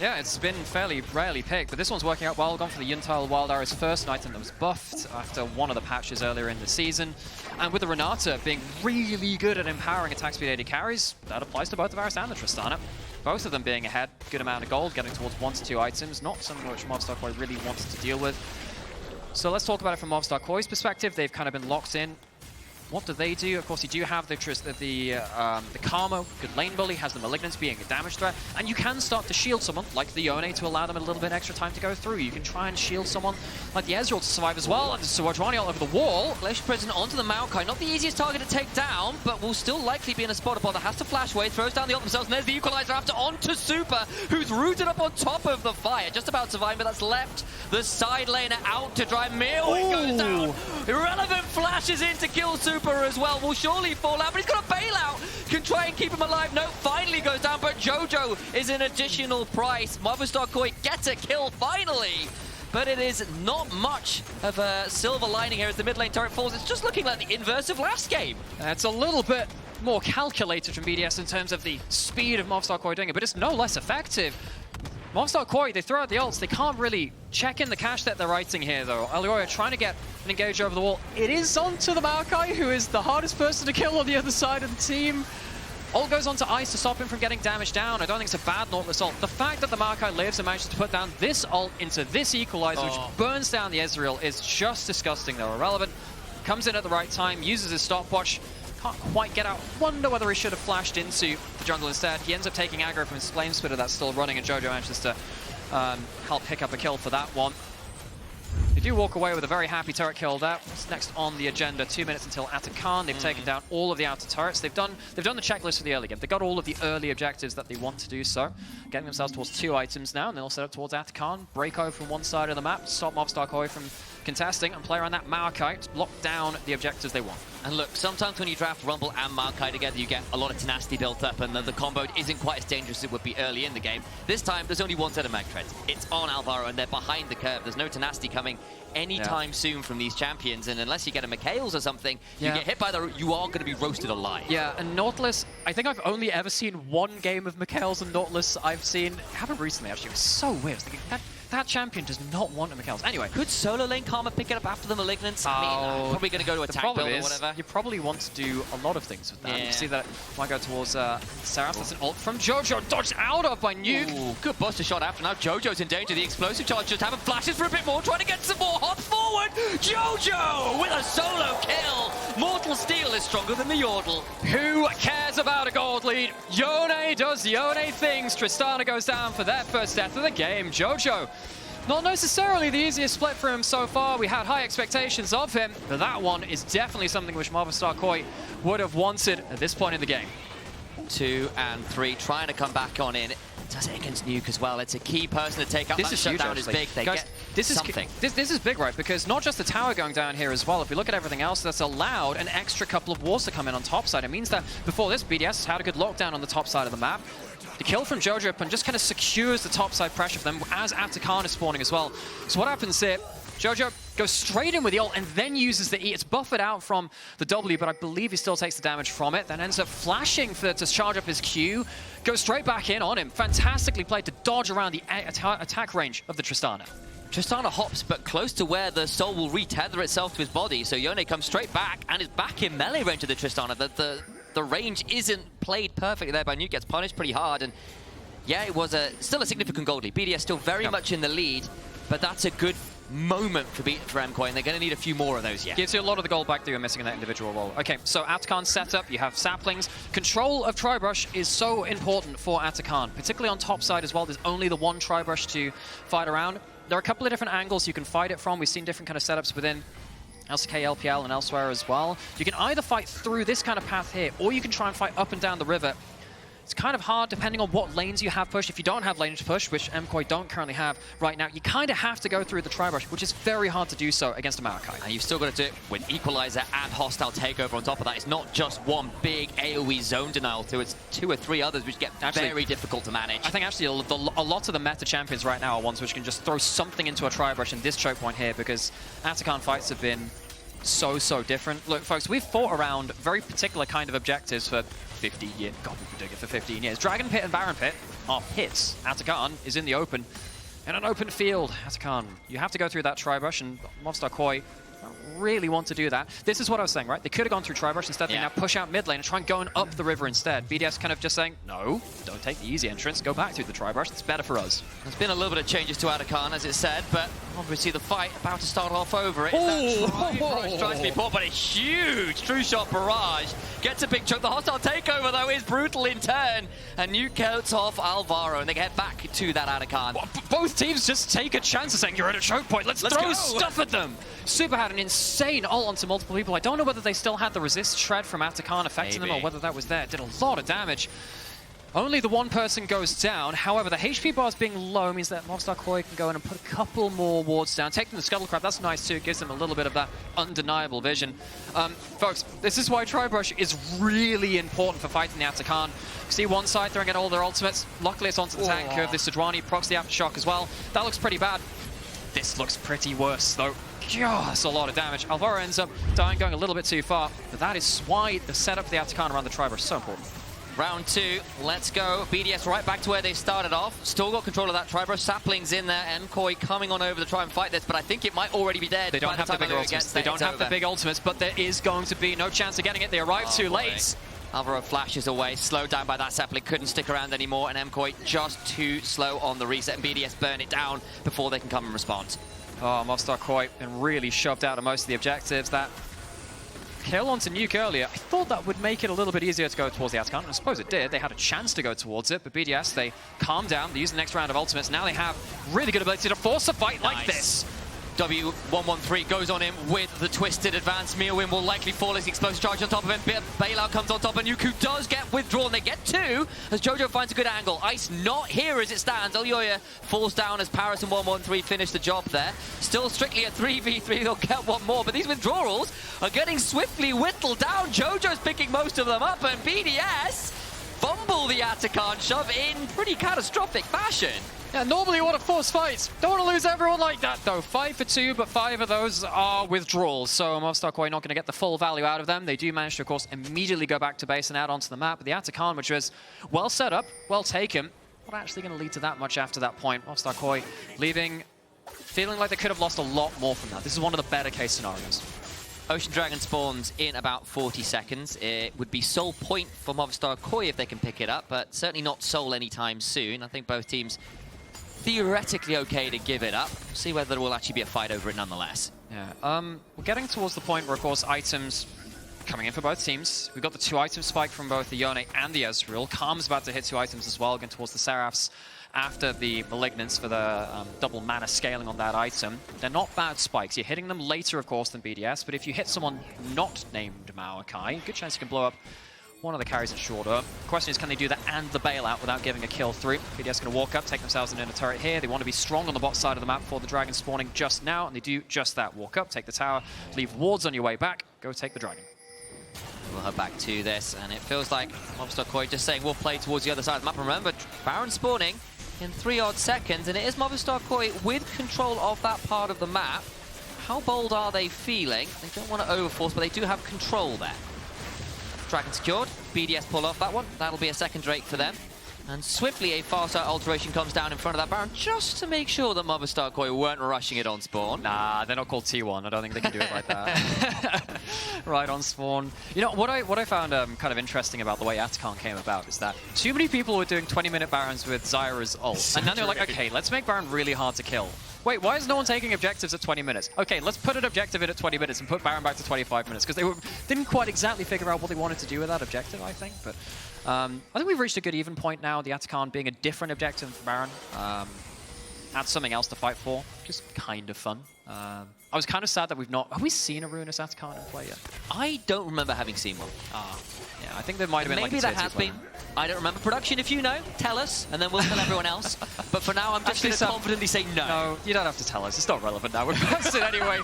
Yeah, it's been fairly rarely picked, but this one's working out well. Gone for the Yuntile Wild Arrow's first item that was buffed after one of the patches earlier in the season. And with the Renata being really good at empowering attack speed AD carries, that applies to both the Varus and the Tristana. Both of them being ahead, good amount of gold, getting towards 1 to 2 items, not something which Movistar KOI really wanted to deal with. So let's talk about it from Movistar KOI's perspective. They've kind of been locked in. What do they do? Of course, you do have the Karma, good lane bully, has the Malignance being a damage threat, and you can start to shield someone like the Yone to allow them a little bit extra time to go through. You can try and shield someone like the Ezreal to survive as well, and Sejuani all over the wall. Glacial Prison onto the Maokai, not the easiest target to take down, but will still likely be in a spot. That has to flash away, throws down the ult themselves, and there's the Equalizer after onto Supa, who's rooted up on top of the fire, just about surviving, but that's left the side laner out to drive. Myrwn goes down. Irrelevant flashes in to kill Supa as well. Will surely fall out, but he's got a bailout. Can try and keep him alive. No, finally goes down, but Jojo is an additional price. Movistar KOI gets a kill finally. But it is not much of a silver lining here as the mid lane turret falls. It's just looking like the inverse of last game. It's a little bit more calculated from BDS in terms of the speed of Movistar KOI doing it, but it's no less effective. Movistar KOI, they throw out the ults. They can't really check in the cache that they're writing here, though. Elyoya trying to get an engage over the wall. It is onto the Maokai, who is the hardest person to kill on the other side of the team. Ult goes onto Ice to stop him from getting damage down. I don't think it's a bad Nautilus ult. The fact that the Maokai lives and manages to put down this ult into this Equalizer, which burns down the Ezreal, is just disgusting. They're irrelevant. Comes in at the right time, uses his stopwatch. Can't quite get out. Wonder whether he should have flashed into the jungle instead. He ends up taking aggro from his Flame Spitter that's still running, and Jojo manages to help pick up a kill for that one. They do walk away with a very happy turret kill there. What's next on the agenda? 2 minutes until Atakhan. They've taken down all of the outer turrets. They've done the checklist for the early game. They got all of the early objectives that they want to do so. Getting themselves towards 2 items now, and they'll set up towards Atakhan. Break over from one side of the map, stop Movistar KOI from contesting and play around that Maokai to lock down the objectives they want. And look, sometimes when you draft Rumble and Maokai together, you get a lot of tenacity built up, and the combo isn't quite as dangerous as it would be early in the game. This time, there's only one set of mag treads. It's on Alvaro, and they're behind the curve. There's no tenacity coming anytime soon from these champions, and unless you get a Mikhails or something, you get hit by you are going to be roasted alive. Yeah, and Nautilus, I think I've only ever seen one game of Mikhails and Nautilus. I haven't recently, actually. It was so weird. I was thinking, that champion does not want a Mikhails. Anyway. Could solo lane Karma pick it up after the Malignance? I mean, probably going to go to attack build or whatever. You probably want to do a lot of things with that. You see that might go towards Saras. That's an ult from Jojo, dodged out of by Nuke. Ooh, good buster shot after. Now Jojo's in danger. The explosive charge just having flashes for a bit more, trying to get some more hops forward. Jojo with a solo kill. Mortal Steel is stronger than the Yordle. Who cares about a gold lead? Yone does Yone things. Tristana goes down for their first death of the game. Jojo, not necessarily the easiest split for him so far. We had high expectations of him, but that one is definitely something which Movistar KOI would have wanted at this point in the game. 2 and 3 trying to come back on in. Does it against Nuke as well. It's a key person to take out. This that is shutdown huge, is big. They guys, get something. This is big, right? Because not just the tower going down here as well. If we look at everything else, that's allowed an extra couple of wards to come in on top side. It means that before this, BDS had a good lockdown on the top side of the map. The kill from Jojopyun just kind of secures the top side pressure for them as Atakhan is spawning as well. So what happens here? Jojo goes straight in with the ult and then uses the E. It's buffered out from the W, but I believe he still takes the damage from it. Then ends up flashing to charge up his Q. Goes straight back in on him. Fantastically played to dodge around the attack range of the Tristana. Tristana hops, but close to where the soul will retether itself to his body. So Yone comes straight back and is back in melee range of the Tristana. The range isn't played perfectly there by Nuke. Gets punished pretty hard. And yeah, it was still a significant gold lead. BDS still very much in the lead, but that's a good moment for MKOI, and they're going to need a few more of those yet. Gives you a lot of the gold back that you're missing in that individual role. Okay, so Atakhan setup, you have saplings. Control of Tribrush is so important for Atakhan, particularly on top side as well. There's only the one Tribrush to fight around. There are a couple of different angles you can fight it from. We've seen different kind of setups within LCK, LPL, and elsewhere as well. You can either fight through this kind of path here, or you can try and fight up and down the river. It's kind of hard depending on what lanes you have pushed. If you don't have lanes to push, which MKOI don't currently have right now, you kind of have to go through the Tribrush, which is very hard to do so against a Maokai. And you've still got to do it with Equalizer and Hostile Takeover on top of that. It's not just one big AoE zone denial too, it's 2 or 3 others which get very difficult to manage. I think actually a lot of the meta champions right now are ones which can just throw something into a Tribrush in this choke point here, because Atakhan fights have been so different. Look, folks, we've fought around very particular kind of objectives for 15 years. God, we've been doing it for 15 years. Dragon Pit and Baron Pit are pits. Atakhan is in the open. In an open field, Atakhan, you have to go through that Tribrush, and Movistar KOI don't really want to do that. This is what I was saying, right? They could have gone through Tribrush. Instead, they now push out mid lane and try and go up the river instead. BDS kind of just saying, no, don't take the easy entrance. Go back through the Tribrush. It's better for us. There's been a little bit of changes to Atakhan, as it said, but obviously the fight about to start off over it. That tries to be bought, but a huge true shot barrage. Gets a big chunk. The hostile takeover, though, is brutal in turn. And Nuke coats off Alvaro, and they get back to that Atakhan. Both teams just take a chance of saying, you're at a choke point. Let's throw stuff at them. Supa had an insane ult onto multiple people. I don't know whether they still had the resist shred from Atakhan affecting them or whether that was there. Did a lot of damage. Only the one person goes down. However, the HP bars being low means that Movistar KOI can go in and put a couple more wards down. Taking the Scuttle Crab, that's nice too. It gives them a little bit of that undeniable vision. Folks, this is why Tribrush is really important for fighting the Atakhan. See one side throwing out all their ultimates. Luckily, it's onto the tank of the Sejuani. Procs the Aftershock as well. That looks pretty bad. This looks pretty worse, though. God, that's a lot of damage. Alvaro ends up dying, going a little bit too far. But that is why the setup for the Atakhan around the Tribrush is so important. Round 2, let's go. BDS right back to where they started off. Still got control of that Tribrush. Saplings in there. MKOI coming on over to try and fight this, but I think it might already be dead. They don't have the big ultimates. They don't have the big ultimates, but there is going to be no chance of getting it. They arrive too late. Alvaro flashes away, slowed down by that sapling, couldn't stick around anymore, and MKOI just too slow on the reset, and BDS burn it down before they can come and respond. Oh, Movistar KOI been really shoved out of most of the objectives. That kill onto Nuke earlier, I thought that would make it a little bit easier to go towards the Atakhan, and I suppose it did. They had a chance to go towards it, but BDS, they calmed down, they used the next round of ultimates. Now they have really good ability to force a fight like this. W113 goes on him with the twisted advance. Myrwn will likely fall as the explosive charge on top of him. Bailout comes on top, and Nuku does get withdrawn. They get two as Jojo finds a good angle. Ice not here as it stands. Elyoya falls down as Parus and 113 finish the job there. Still strictly a 3v3. They'll get one more, but these withdrawals are getting swiftly whittled down. Jojo's picking most of them up, and BDS fumble the Atakhan shove in pretty catastrophic fashion. Yeah, normally you want to force fights. Don't want to lose everyone like that, though. 5 for 2, but 5 of those are withdrawals. So Movistar KOI not going to get the full value out of them. They do manage to, of course, immediately go back to base and add onto the map. But the Atakhan, which was well set up, well taken, not actually going to lead to that much after that point. Movistar KOI leaving, feeling like they could have lost a lot more from that. This is one of the better case scenarios. Ocean Dragon spawns in about 40 seconds. It would be Soul point for Movistar KOI if they can pick it up, but certainly not Soul anytime soon. I think both teams theoretically okay to give it up. See whether there will actually be a fight over it nonetheless. Yeah, we're getting towards the point where, of course, items coming in for both teams. We've got the 2 item spike from both the Yone and the Ezreal. Calm's about to hit 2 items as well, going towards the Seraphs after the Malignants for the double mana scaling on that item. They're not bad spikes. You're hitting them later, of course, than BDS, but if you hit someone not named Maokai, good chance you can blow up one of the carries at short up. The question is, can they do that and the bailout without giving a kill through? BDS going to walk up, take themselves into a turret here. They want to be strong on the bot side of the map for the dragon spawning just now, and they do just that. Walk up, take the tower, leave wards on your way back, go take the dragon. We'll head back to this, and it feels like Movistar KOI just saying we'll play towards the other side of the map. Remember, Baron spawning in 3 odd seconds, and it is Movistar KOI with control of that part of the map. How bold are they feeling? They don't want to overforce, but they do have control there. Dragon secured. BDS pull off that one. That'll be a second Drake for them. And swiftly a fast alteration comes down in front of that Baron just to make sure that Movistar KOI weren't rushing it on spawn. Nah, they're not called T1. I don't think they can do it like that. Right on spawn. You know, what I found kind of interesting about the way Atakhan came about is that too many people were doing 20-minute Barons with Zyra's ult. And then they're like, okay, let's make Baron really hard to kill. Wait, why is no one taking objectives at 20 minutes? Okay, let's put an objective in at 20 minutes and put Baron back to 25 minutes, because they didn't quite exactly figure out what they wanted to do with that objective, I think. But I think we've reached a good even point now, the Atakhan being a different objective for Baron. Add something else to fight for, just kind of fun. I was kind of sad that have we seen a Ruinous Atakhan in play yet? I don't remember having seen one. Yeah, I think there might have been Maybe there has been. I don't remember. Production, if you know, tell us, and then we'll tell everyone else. But for now, I'm just going to confidently say no. No, you don't have to tell us. It's not relevant now. We're past it anyway.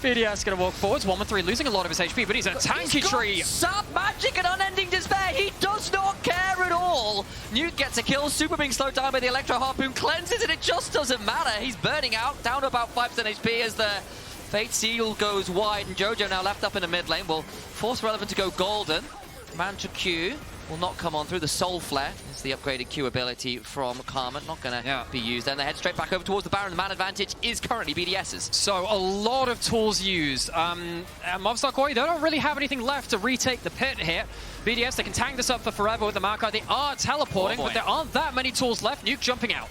BDS going to walk forwards. 113 losing a lot of his HP, but he's a tanky tree. Sap magic and unending despair. He does not care at all. Nuke gets a kill. Supa being slowed down by the Electro Harpoon. Cleanses it. It just doesn't matter. He's burning out. Down to about 5% HP as the Fate Seal goes wide. And Jojo now left up in the mid lane will force Relevant to go golden. Mantra Q will not come on through. The Soul Flare is the upgraded Q ability from Karma. Not going to be used. Then they head straight back over towards the Baron. The man advantage is currently BDS's. So a lot of tools used. Movistar KOI, they don't really have anything left to retake the pit here. BDS, they can tank this up for forever with the Maokai. They are teleporting, but there aren't that many tools left. Nuke jumping out.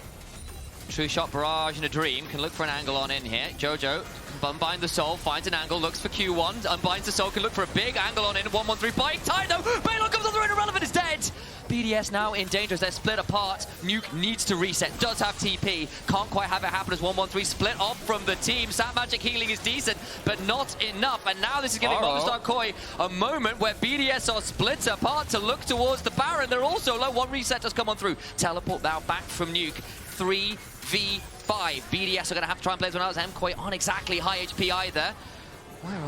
True Shot, Barrage, and a Dream can look for an angle on in here. Jojo can unbind the Soul, finds an angle, looks for Q1, unbinds the Soul, can look for a big angle on in. 113 bike time though. Baylor comes on through and Irrelevant is dead. BDS now in danger as they're split apart. Nuke needs to reset, does have TP. Can't quite have it happen as 113 split off from the team. Sap Magic healing is decent, but not enough. And now this is giving Movistar KOI a moment where BDS are split apart to look towards the Baron. They're also low. One reset has come on through. Teleport now back from Nuke. 3v5. BDS are going to have to try and play this one out as MKOI aren't exactly high HP either.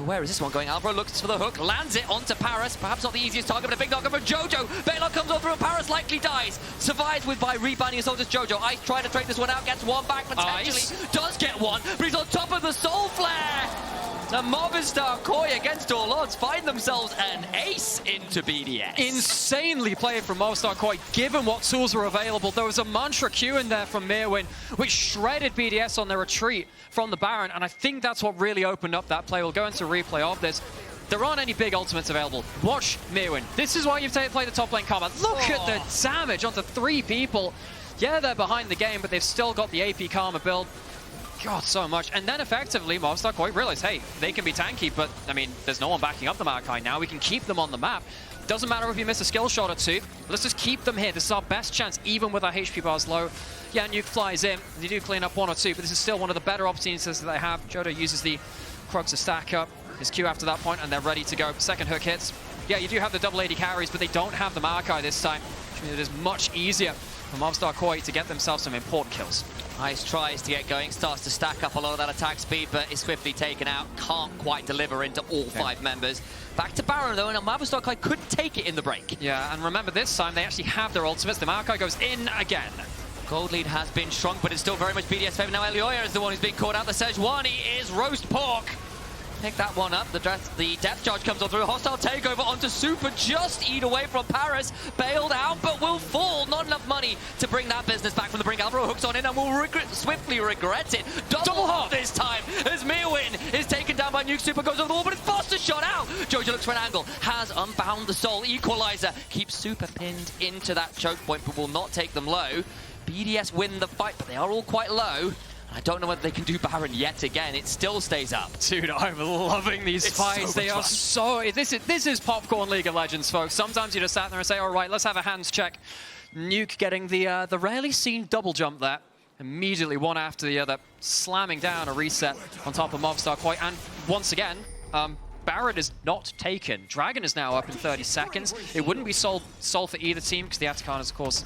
Where is this one going? Alvaro looks for the hook, lands it onto Parus. Perhaps not the easiest target, but a big knocker for Jojo. Baylor comes on through and Parus likely dies. Survives by rebounding his soldiers. Jojo. Ice trying to trade this one out, gets one back potentially. Ice does get one, but he's on top of the Soul Flare. The Movistar KOI against all odds find themselves an ace into BDS. Insanely played from Movistar KOI, given what tools were available. There was a Mantra Q in there from Myrwn, which shredded BDS on their retreat from the Baron, and I think that's what really opened up that play. We'll go into replay of this. There aren't any big ultimates available. Watch Myrwn. This is why you've played the top lane combat. Look at the damage onto 3 people. Yeah, they're behind the game, but they've still got the AP Karma build. God, so much. And then effectively, Movistar KOI realized, hey, they can be tanky, but I mean, there's no one backing up the Maokai now. We can keep them on the map. Doesn't matter if you miss a skill shot or two. Let's just keep them here. This is our best chance, even with our HP bars low. Yeah, Nuke flies in. They do clean up one or two, but this is still one of the better opportunities that they have. Jodo uses the Krug to stack up his Q after that point, and they're ready to go. Second hook hits. Yeah, you do have the double AD carries, but they don't have the Maokai this time, which means it is much easier for Movistar KOI to get themselves some important kills. Ice tries to get going, starts to stack up a lot of that attack speed, but is swiftly taken out. Can't quite deliver into all 5 members. Back to Baron though, and Movistar KOI couldn't take it in the break. Yeah, and remember this time they actually have their ultimates. The Maokai goes in again. Gold lead has been shrunk, but it's still very much BDS favor. Now Elyoya is the one who's being caught out. The Sejuani is roast pork. Pick that one up. The depth charge comes on through. Hostile takeover onto Supa. Just eat away from Parus. Bailed out, but will fall. Not enough money to bring that business back from the brink. Alvaro hooks on in and will swiftly regret it. Double hop this time as Myrwn is taken down by Nuke. Supa goes over the wall, but it's faster shot out. Jojo looks for an angle. Has unbound the soul. Equalizer keeps Supa pinned into that choke point, but will not take them low. BDS win the fight, but they are all quite low. I don't know whether they can do Baron yet again. It still stays up. Dude, I'm loving these fights. They are so... This is popcorn League of Legends, folks. Sometimes you just sat there and say, all right, let's have a hands check. Nuke getting the rarely seen double jump there. Immediately, one after the other, slamming down a reset on top of Movistar KOI. And once again, Baron is not taken. Dragon is now up in 30 seconds. It wouldn't be sold for either team, because the Atakhan is, of course,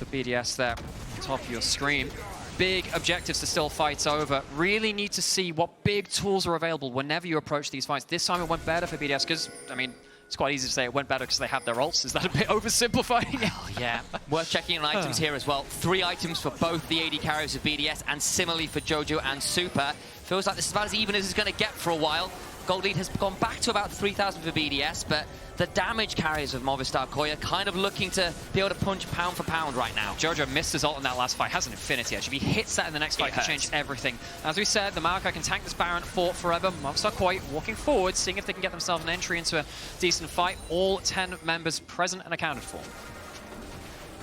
the BDS there on top of your screen. Big objectives to still fight over. Really need to see what big tools are available whenever you approach these fights. This time it went better for BDS because, I mean, it's quite easy to say it went better because they have their ults. Is that a bit oversimplifying? Yeah. Worth checking on items here as well. 3 items for both the AD carriers of BDS and similarly for Jojo and Supa. Feels like this is about as even as it's going to get for a while. Gold lead has gone back to about 3,000 for BDS, but the damage carriers of Movistar KOI are kind of looking to be able to punch pound for pound right now. Jojo missed his ult in that last fight, has an Infinity Edge. If he hits that in the next fight, it can change everything. As we said, the Maokai can tank this Baron for forever. Movistar KOI walking forward, seeing if they can get themselves an entry into a decent fight. All 10 members present and accounted for.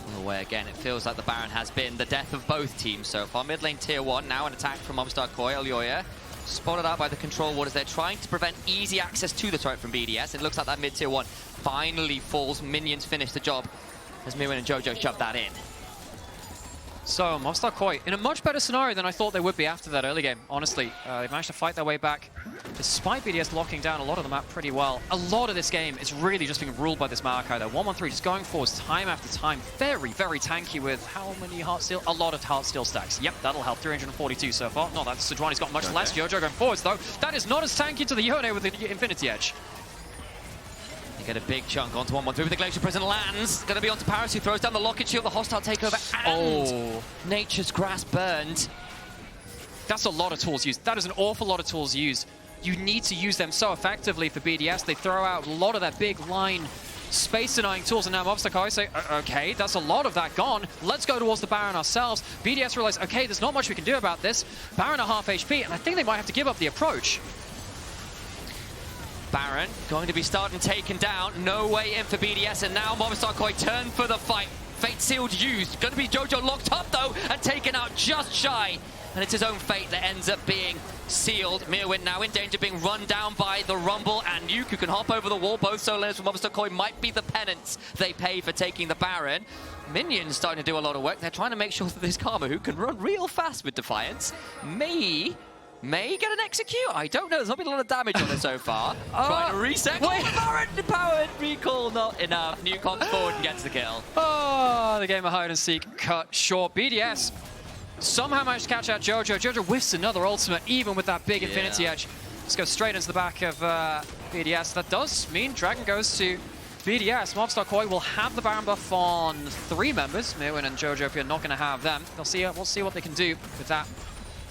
On the way again, it feels like the Baron has been the death of both teams so far. Mid lane tier 1, now an attack from Movistar KOI. Elyoya spotted out by the control ward as they're trying to prevent easy access to the turret from BDS. It looks like that mid tier 1 finally falls. Minions finish the job as Myrwn and Jojo shove that in. So, Movistar KOI in a much better scenario than I thought they would be after that early game, honestly. They managed to fight their way back, despite BDS locking down a lot of the map pretty well. A lot of this game is really just being ruled by this Maokai, though. 1-1-3 just going forwards time after time. Very, very tanky with how many heart steal? A lot of heart steal stacks. Yep, that'll help. 342 so far. No, that's Sejuani's got much less. Jojo going forwards, though. That is not as tanky to the Yone with the Infinity Edge. Get a big chunk onto 1-1-3 with the Glacier Prison lands. Gonna be onto Parus, who throws down the Locket Shield, the hostile takeover, and Nature's Grasp burned. That's a lot of tools used. That is an awful lot of tools used. You need to use them so effectively for BDS. They throw out a lot of their big line space-denying tools, and now Movistar KOI say, okay, that's a lot of that gone. Let's go towards the Baron ourselves. BDS realize, okay, there's not much we can do about this. Baron are half HP, and I think they might have to give up the approach. Baron going to be starting taken down. No way in for BDS, and now Movistar KOI turn for the fight. Fate Sealed used. Going to be Jojo locked up, though, and taken out just shy. And it's his own fate that ends up being sealed. Myrwn now in danger, being run down by the Rumble, and Nuke, who can hop over the wall. Both solo laners from Movistar KOI might be the penance they pay for taking the Baron. Minions starting to do a lot of work. They're trying to make sure that this Karma, who can run real fast with Defiance, may get an execute. I don't know. There's not been a lot of damage on it so far. Trying to reset. Wait, Baron powered. Recall not enough. Nuke hops forward and gets the kill. Oh, the game of hide and seek cut short. BDS somehow managed to catch out Jojo. Jojo whiffs another ultimate, even with that big Infinity Edge. Let's go straight into the back of BDS. That does mean Dragon goes to BDS. Movistar KOI will have the Baron buff on 3 members. Myrwn and Jojopyun are not going to have them. We'll see what they can do with that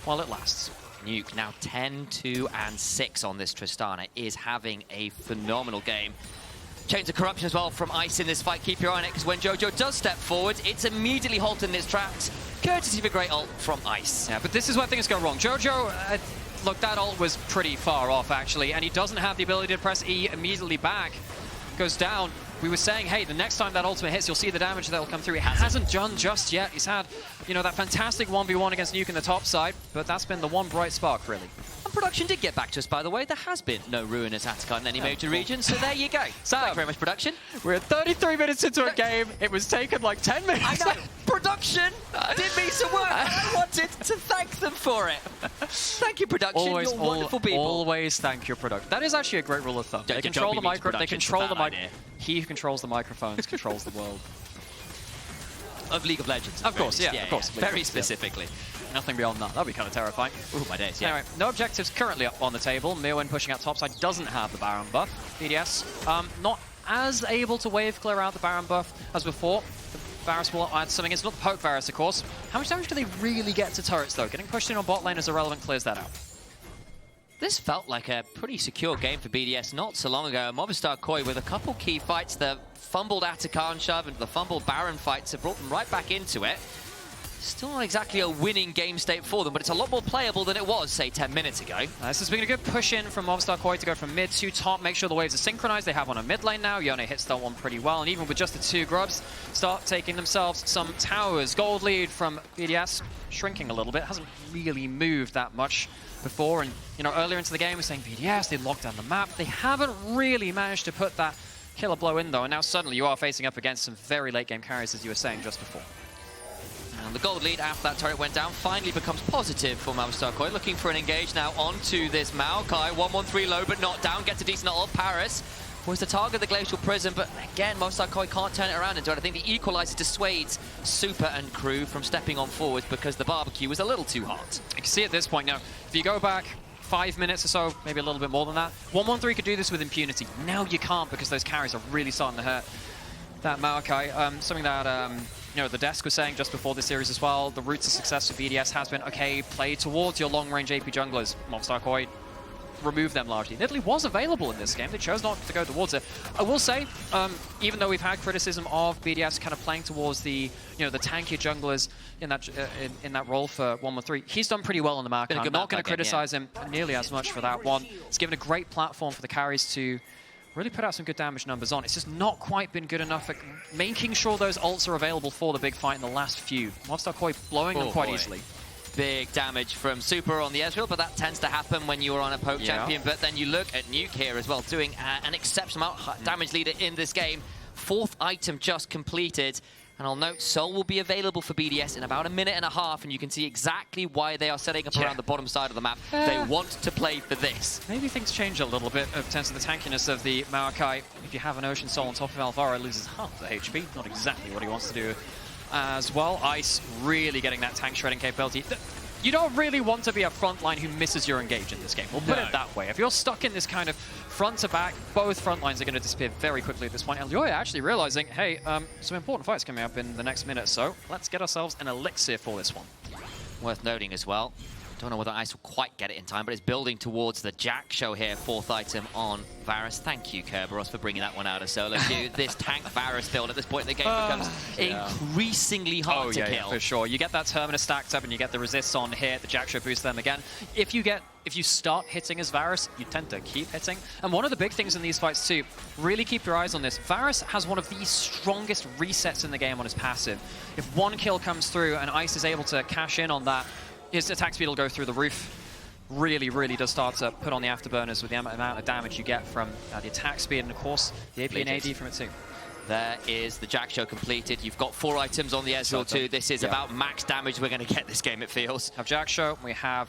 while it lasts. Nuke now 10-2-6 on this Tristana, is having a phenomenal game. Chains of Corruption as well from Ice in this fight. Keep your eye on it, because when Jojo does step forward, it's immediately halted in its tracks, courtesy of a great ult from Ice. Yeah, but this is where things go wrong. Jojo, look, that ult was pretty far off, actually, and he doesn't have the ability to press E immediately back. Goes down. we were saying, hey, the next time that ultimate hits, you'll see the damage that will come through. It hasn't done just yet. He's had, you know, that fantastic 1v1 against Nuke in the top side, but that's been the one bright spark, really. And production did get back to us, by the way. There has been no ruinous Atakhan in any major region, so there you go. Thank you very much, production. We're at 33 minutes into a game. It was taken like 10 minutes. I know. Production did me some work. I wanted to thank them for it. Thank you, production. You're wonderful people. Always thank your production. That is actually a great rule of thumb. They control the micro. They control the mic. He who controls the microphones controls the world. Of League of Legends. Of course, yeah, of course. Very specifically. Nothing beyond that. That'd be kind of terrifying. Ooh, my days, yeah. Anyway, no objectives currently up on the table. Myrwn pushing out topside doesn't have the Baron buff. BDS not as able to wave clear out the Baron buff as before. The Varus will add something. It's not the poke Varus, of course. How much damage do they really get to turrets, though? Getting pushed in on bot lane as Irrelevant clears that out. This felt like a pretty secure game for BDS not so long ago. Movistar KOI with a couple key fights. The fumbled Atakhan shove and the fumbled Baron fights have brought them right back into it. Still not exactly a winning game state for them, but it's a lot more playable than it was, say, 10 minutes ago. This has been a good push in from Movistar KOI to go from mid to top, make sure the waves are synchronized. They have one on mid lane now. Yone hits that one pretty well, and even with just the 2 grubs, start taking themselves some towers. Gold lead from BDS, shrinking a little bit. Hasn't really moved that much before, and you know, earlier into the game we're saying BDS, they locked down the map. They haven't really managed to put that killer blow in though, and now suddenly you are facing up against some very late game carries, as you were saying just before. And the gold lead after that turret went down finally becomes positive for Movistar KOI. Looking for an engage now onto this Maokai. 1-1-3 low but not down. Gets a decent ult. Parus was the target of the Glacial Prison, but again, Movistar KOI can't turn it around into it. I think the equalizer dissuades Supa and crew from stepping on forwards because the barbecue was a little too hot. You can see at this point now, if you go back 5 minutes or so, maybe a little bit more than that, 1-1-3 could do this with impunity. Now you can't because those carries are really starting to hurt that Maokai. Something that you know, the desk was saying just before this series as well, the route to success for BDS has been, okay, play towards your long-range AP junglers. Movistar KOI remove them largely. Nidalee was available in this game. They chose not to go towards it. I will say, even though we've had criticism of BDS kind of playing towards the, you know, the tankier junglers in that role for 1-1-3, he's done pretty well on the map. I'm not going to criticize him nearly as much for that one. It's given a great platform for the carries to really put out some good damage numbers on. It's just not quite been good enough at making sure those ults are available for the big fight in the last few. Movistar KOI blowing them quite easily. Big damage from Supa on the Ezreal, but that tends to happen when you're on a poke champion. But then you look at Nuke here as well, doing an exceptional amount damage leader in this game. 4th item just completed. And I'll note, Soul will be available for BDS in about a minute and a half, and you can see exactly why they are setting up around the bottom side of the map. They want to play for this. Maybe things change a little bit in terms of the tankiness of the Maokai. If you have an Ocean Soul on top of Alvaro, it loses half the HP. Not exactly what he wants to do as well. Ice really getting that tank shredding capability. You don't really want to be a front line who misses your engage in this game. We'll put it that way. If you're stuck in this kind of front to back, both front lines are going to disappear very quickly at this point. Elyoya actually realizing, hey, some important fights coming up in the next minute, so let's get ourselves an elixir for this one. Worth noting as well, don't know whether Ice will quite get it in time, but it's building towards the Jack show here. 4th item on Varus. Thank you, Kerberos, for bringing that one out of solo queue. This tank Varus build at this point in the game becomes increasingly hard to kill. Yeah, for sure. You get that Terminus stacked up and you get the resists on here. The Jack show boosts them again. If you start hitting as Varus, you tend to keep hitting. And one of the big things in these fights too, really keep your eyes on this. Varus has one of the strongest resets in the game on his passive. If one kill comes through and Ice is able to cash in on that, his attack speed will go through the roof. Really, really does start to put on the afterburners with the amount of damage you get from the attack speed and, of course, the AP and AD from it too. There is the Jack show completed. You've got 4 items on the Ezreal too. This is about max damage we're going to get this game, it feels. We have Jack show, we have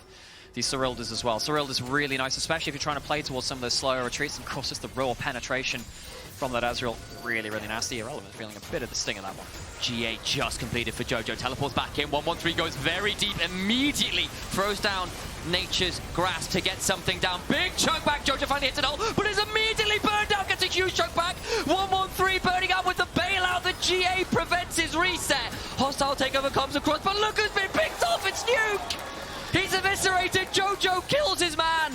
the Cyrildas as well. Cyrilda's really nice, especially if you're trying to play towards some of those slower retreats. And of course, just the raw penetration from that Ezreal. Really, really nasty. Irrelevant feeling a bit of the sting of that one. GA just completed for Jojo. Teleports back in. 1-1-3 goes very deep. Immediately throws down Nature's Grasp to get something down. Big choke back. Jojo finally hits it all, but is immediately burned out. Gets a huge choke back. 1-1-3 burning out with the bailout. The GA prevents his reset. Hostile takeover comes across, but look who's been picked off. It's Nuke. He's eviscerated. Jojo kills his man.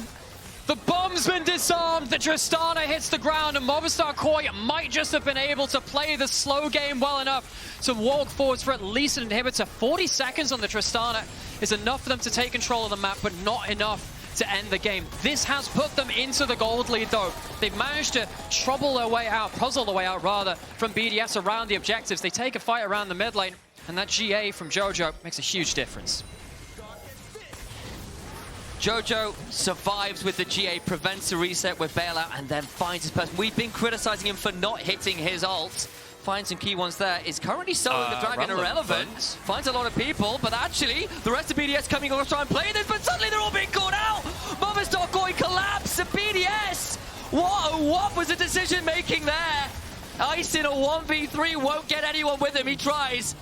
The bomb's been disarmed, the Tristana hits the ground, and Movistar KOI might just have been able to play the slow game well enough to walk forwards for at least an inhibitor. 40 seconds on the Tristana is enough for them to take control of the map, but not enough to end the game. This has put them into the gold lead, though. They've managed to puzzle their way out, from BDS around the objectives. They take a fight around the mid lane, and that GA from Jojo makes a huge difference. Jojo survives with the GA, prevents the reset with bailout, and then finds his person. We've been criticizing him for not hitting his ult. Finds some key ones there. Is currently soloing the Dragon irrelevant. Finds a lot of people, but actually, the rest of BDS coming over to try and play this, but suddenly they're all being caught out! Movistar KOI collapse to BDS! What was the decision making there? Ice in a 1v3 won't get anyone with him, he tries.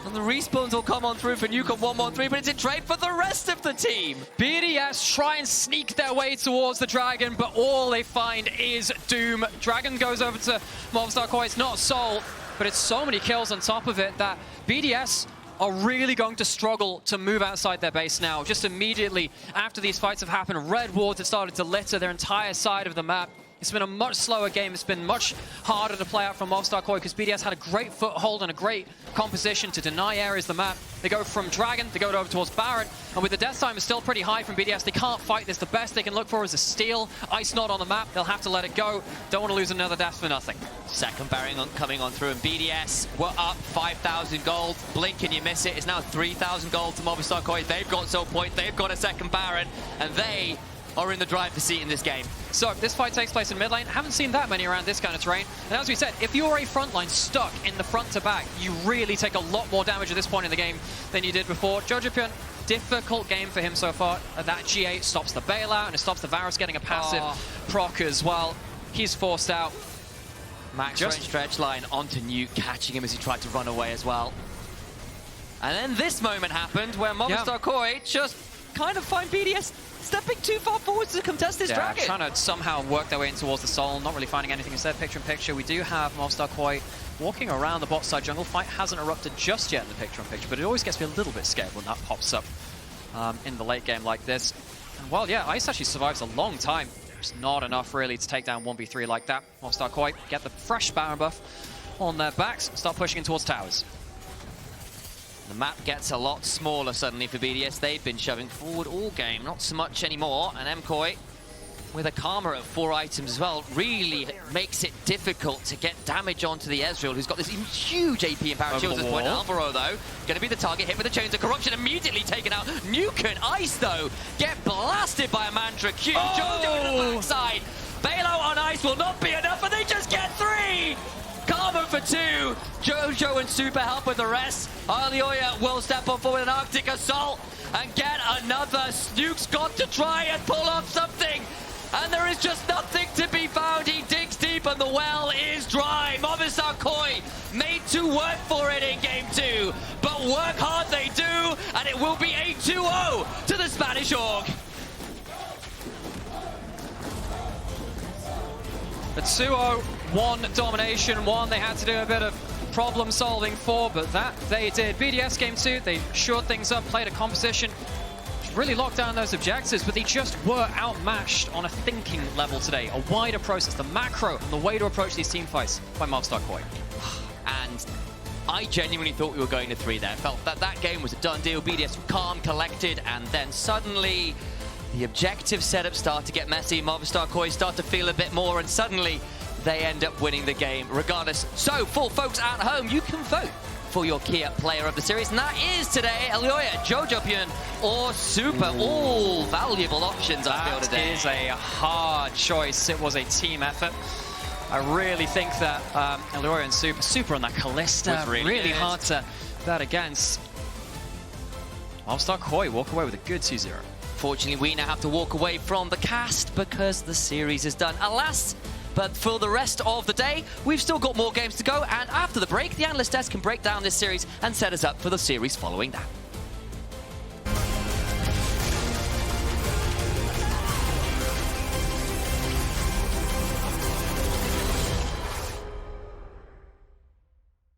And the respawns will come on through for Newcomb 1-1-3, but it's a trade for the rest of the team. BDS try and sneak their way towards the Dragon, but all they find is doom. Dragon goes over to Movistar KOI. It's not Soul, but it's so many kills on top of it that BDS are really going to struggle to move outside their base now. Just immediately after these fights have happened, red wards have started to litter their entire side of the map. It's been a much slower game. It's been much harder to play out from Movistar KOI because BDS had a great foothold and a great composition to deny areas of the map. They go from Dragon, they go over towards Baron, and with the death time is still pretty high from BDS, they can't fight this. The best they can look for is a steal. Ice not on the map. They'll have to let it go. Don't want to lose another death for nothing. Second Baron coming on through, and BDS were up 5,000 gold. Blink and you miss it. It's now 3,000 gold to Movistar KOI. They've got Soul Point. They've got a second Baron, and they are in the driver's seat in this game. So this fight takes place in mid lane. Haven't seen that many around this kind of terrain. And as we said, if you're a frontline stuck in the front to back, you really take a lot more damage at this point in the game than you did before. Jojopyun, difficult game for him so far. That GA stops the bailout and it stops the Varus getting a passive proc as well. He's forced out. Max range stretch line onto Nuke, catching him as he tried to run away as well. And then this moment happened where Movistar KOI just kind of find BDS stepping too far forward to contest this Dragon. Trying to somehow work their way in towards the Soul, not really finding anything instead. Picture in picture, we do have Movistar KOI walking around the bot side jungle. Fight hasn't erupted just yet in the picture in picture, but it always gets me a little bit scared when that pops up in the late game like this. And well, yeah, Ice actually survives a long time. There's not enough really to take down 1v3 like that. Movistar KOI get the fresh Baron buff on their backs, start pushing in towards towers. The map gets a lot smaller suddenly for BDS. They've been shoving forward all game, not so much anymore. And MKOI, with a Karma at 4 items as well, really makes it difficult to get damage onto the Ezreal, who's got this huge AP and power shield at this point. Alvaro, though, going to be the target, hit with the Chains of Corruption, immediately taken out. Nuke and Ice, though, get blasted by a Mantra Q. Jojo on the backside. Bailout on Ice will not be enough, and they just get 3! Karma for 2. Jojo and Supa help with the rest. Elyoya will step on forward with an Arctic Assault and get another. Nuke's got to try and pull off something. And there is just nothing to be found. He digs deep and the well is dry. Movistar KOI made to work for it in game 2. But work hard they do, and it will be a 2-0 to the Spanish Org. The 2-0, 1 domination, 1 they had to do a bit of problem solving for, but that they did. BDS game 2, they shored things up, played a composition, really locked down those objectives, but they just were outmatched on a thinking level today. A wider process, the macro, and the way to approach these team fights by Movistar KOI. And I genuinely thought we were going to 3 there. I felt that that game was a done deal. BDS were calm, collected, and then suddenly the objective setup start to get messy. Movistar KOI start to feel a bit more, and suddenly they end up winning the game regardless. So for folks at home, you can vote for your key player of the series, and that is today Elyoya, Jojopyun, or Supa. All valuable options, I feel today. That is a hard choice. It was a team effort. I really think that Elyoya and Supa on that Kalista, really hard to bet against. Movistar KOI walk away with a good 2-0. Fortunately, we now have to walk away from the cast because the series is done. Alas, but for the rest of the day, we've still got more games to go, and after the break, the Analyst desk can break down this series and set us up for the series following that.